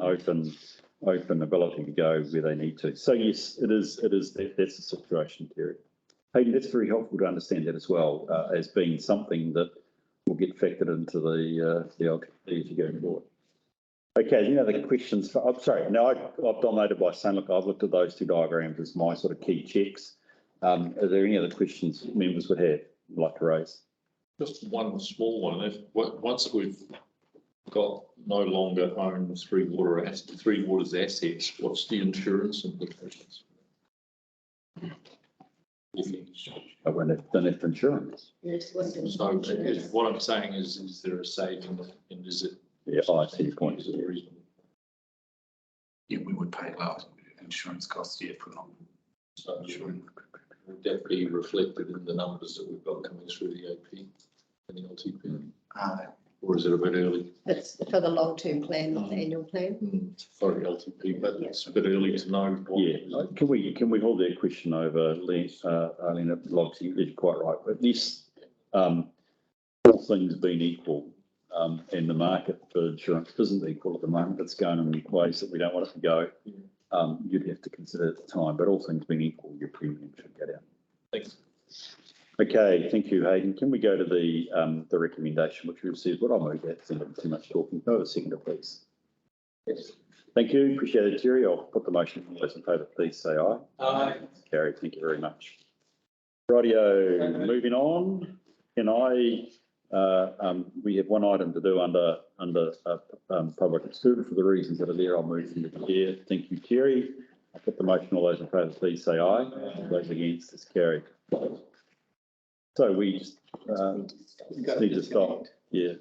[SPEAKER 1] open ability to go where they need to. So yes, it is. That's the situation, Terry. Hey, that's very helpful to understand that as well, as being something that will get factored into the LTP as you go forward. Okay, any other questions? I'm sorry. Now I've dominated by saying, look, I've looked at those 2 diagrams as my sort of key checks. Are there any other questions members would like to raise?
[SPEAKER 5] Just one small one. Once we've got no longer own 3 waters assets, what's the insurance implications?
[SPEAKER 1] When they've done it for insurance.
[SPEAKER 2] Yes,
[SPEAKER 5] So what I'm saying is there a saving, and is it?
[SPEAKER 1] Yeah, I see your point.
[SPEAKER 5] Is it reasonable?
[SPEAKER 13] Yeah, we would pay lower insurance costs, yeah, for long.
[SPEAKER 5] So would that be reflected in the numbers that we've got coming through the AP and the LTP? Or is it a bit early?
[SPEAKER 2] It's for the long-term plan, not the annual plan.
[SPEAKER 5] For the LTP, but it's a bit early to know.
[SPEAKER 1] Yeah, can we hold that question over, Arlene? You're quite right. But this, all things being equal, and the market for insurance isn't equal at the moment, it's going in ways that we don't want it to go, you'd have to consider at the time, but all things being equal, your premium should go down.
[SPEAKER 5] Thanks.
[SPEAKER 1] Okay, thank you, Hayden. Can we go to the recommendation which we received? What I'll move that, too much talking. Go to seconder, please.
[SPEAKER 12] Yes.
[SPEAKER 1] Thank you, appreciate it, Terry. I'll put the motion. All those in favour, please say aye.
[SPEAKER 6] Aye.
[SPEAKER 1] Carried, thank you very much. Rightio, moving on. Can I, we have one item to do under public exclude for the reasons that are there. I'll move from the chair. Thank you, Terry. I'll put the motion. All those in favour, please say aye. Those against, is carried. So we just need to stop. Yeah.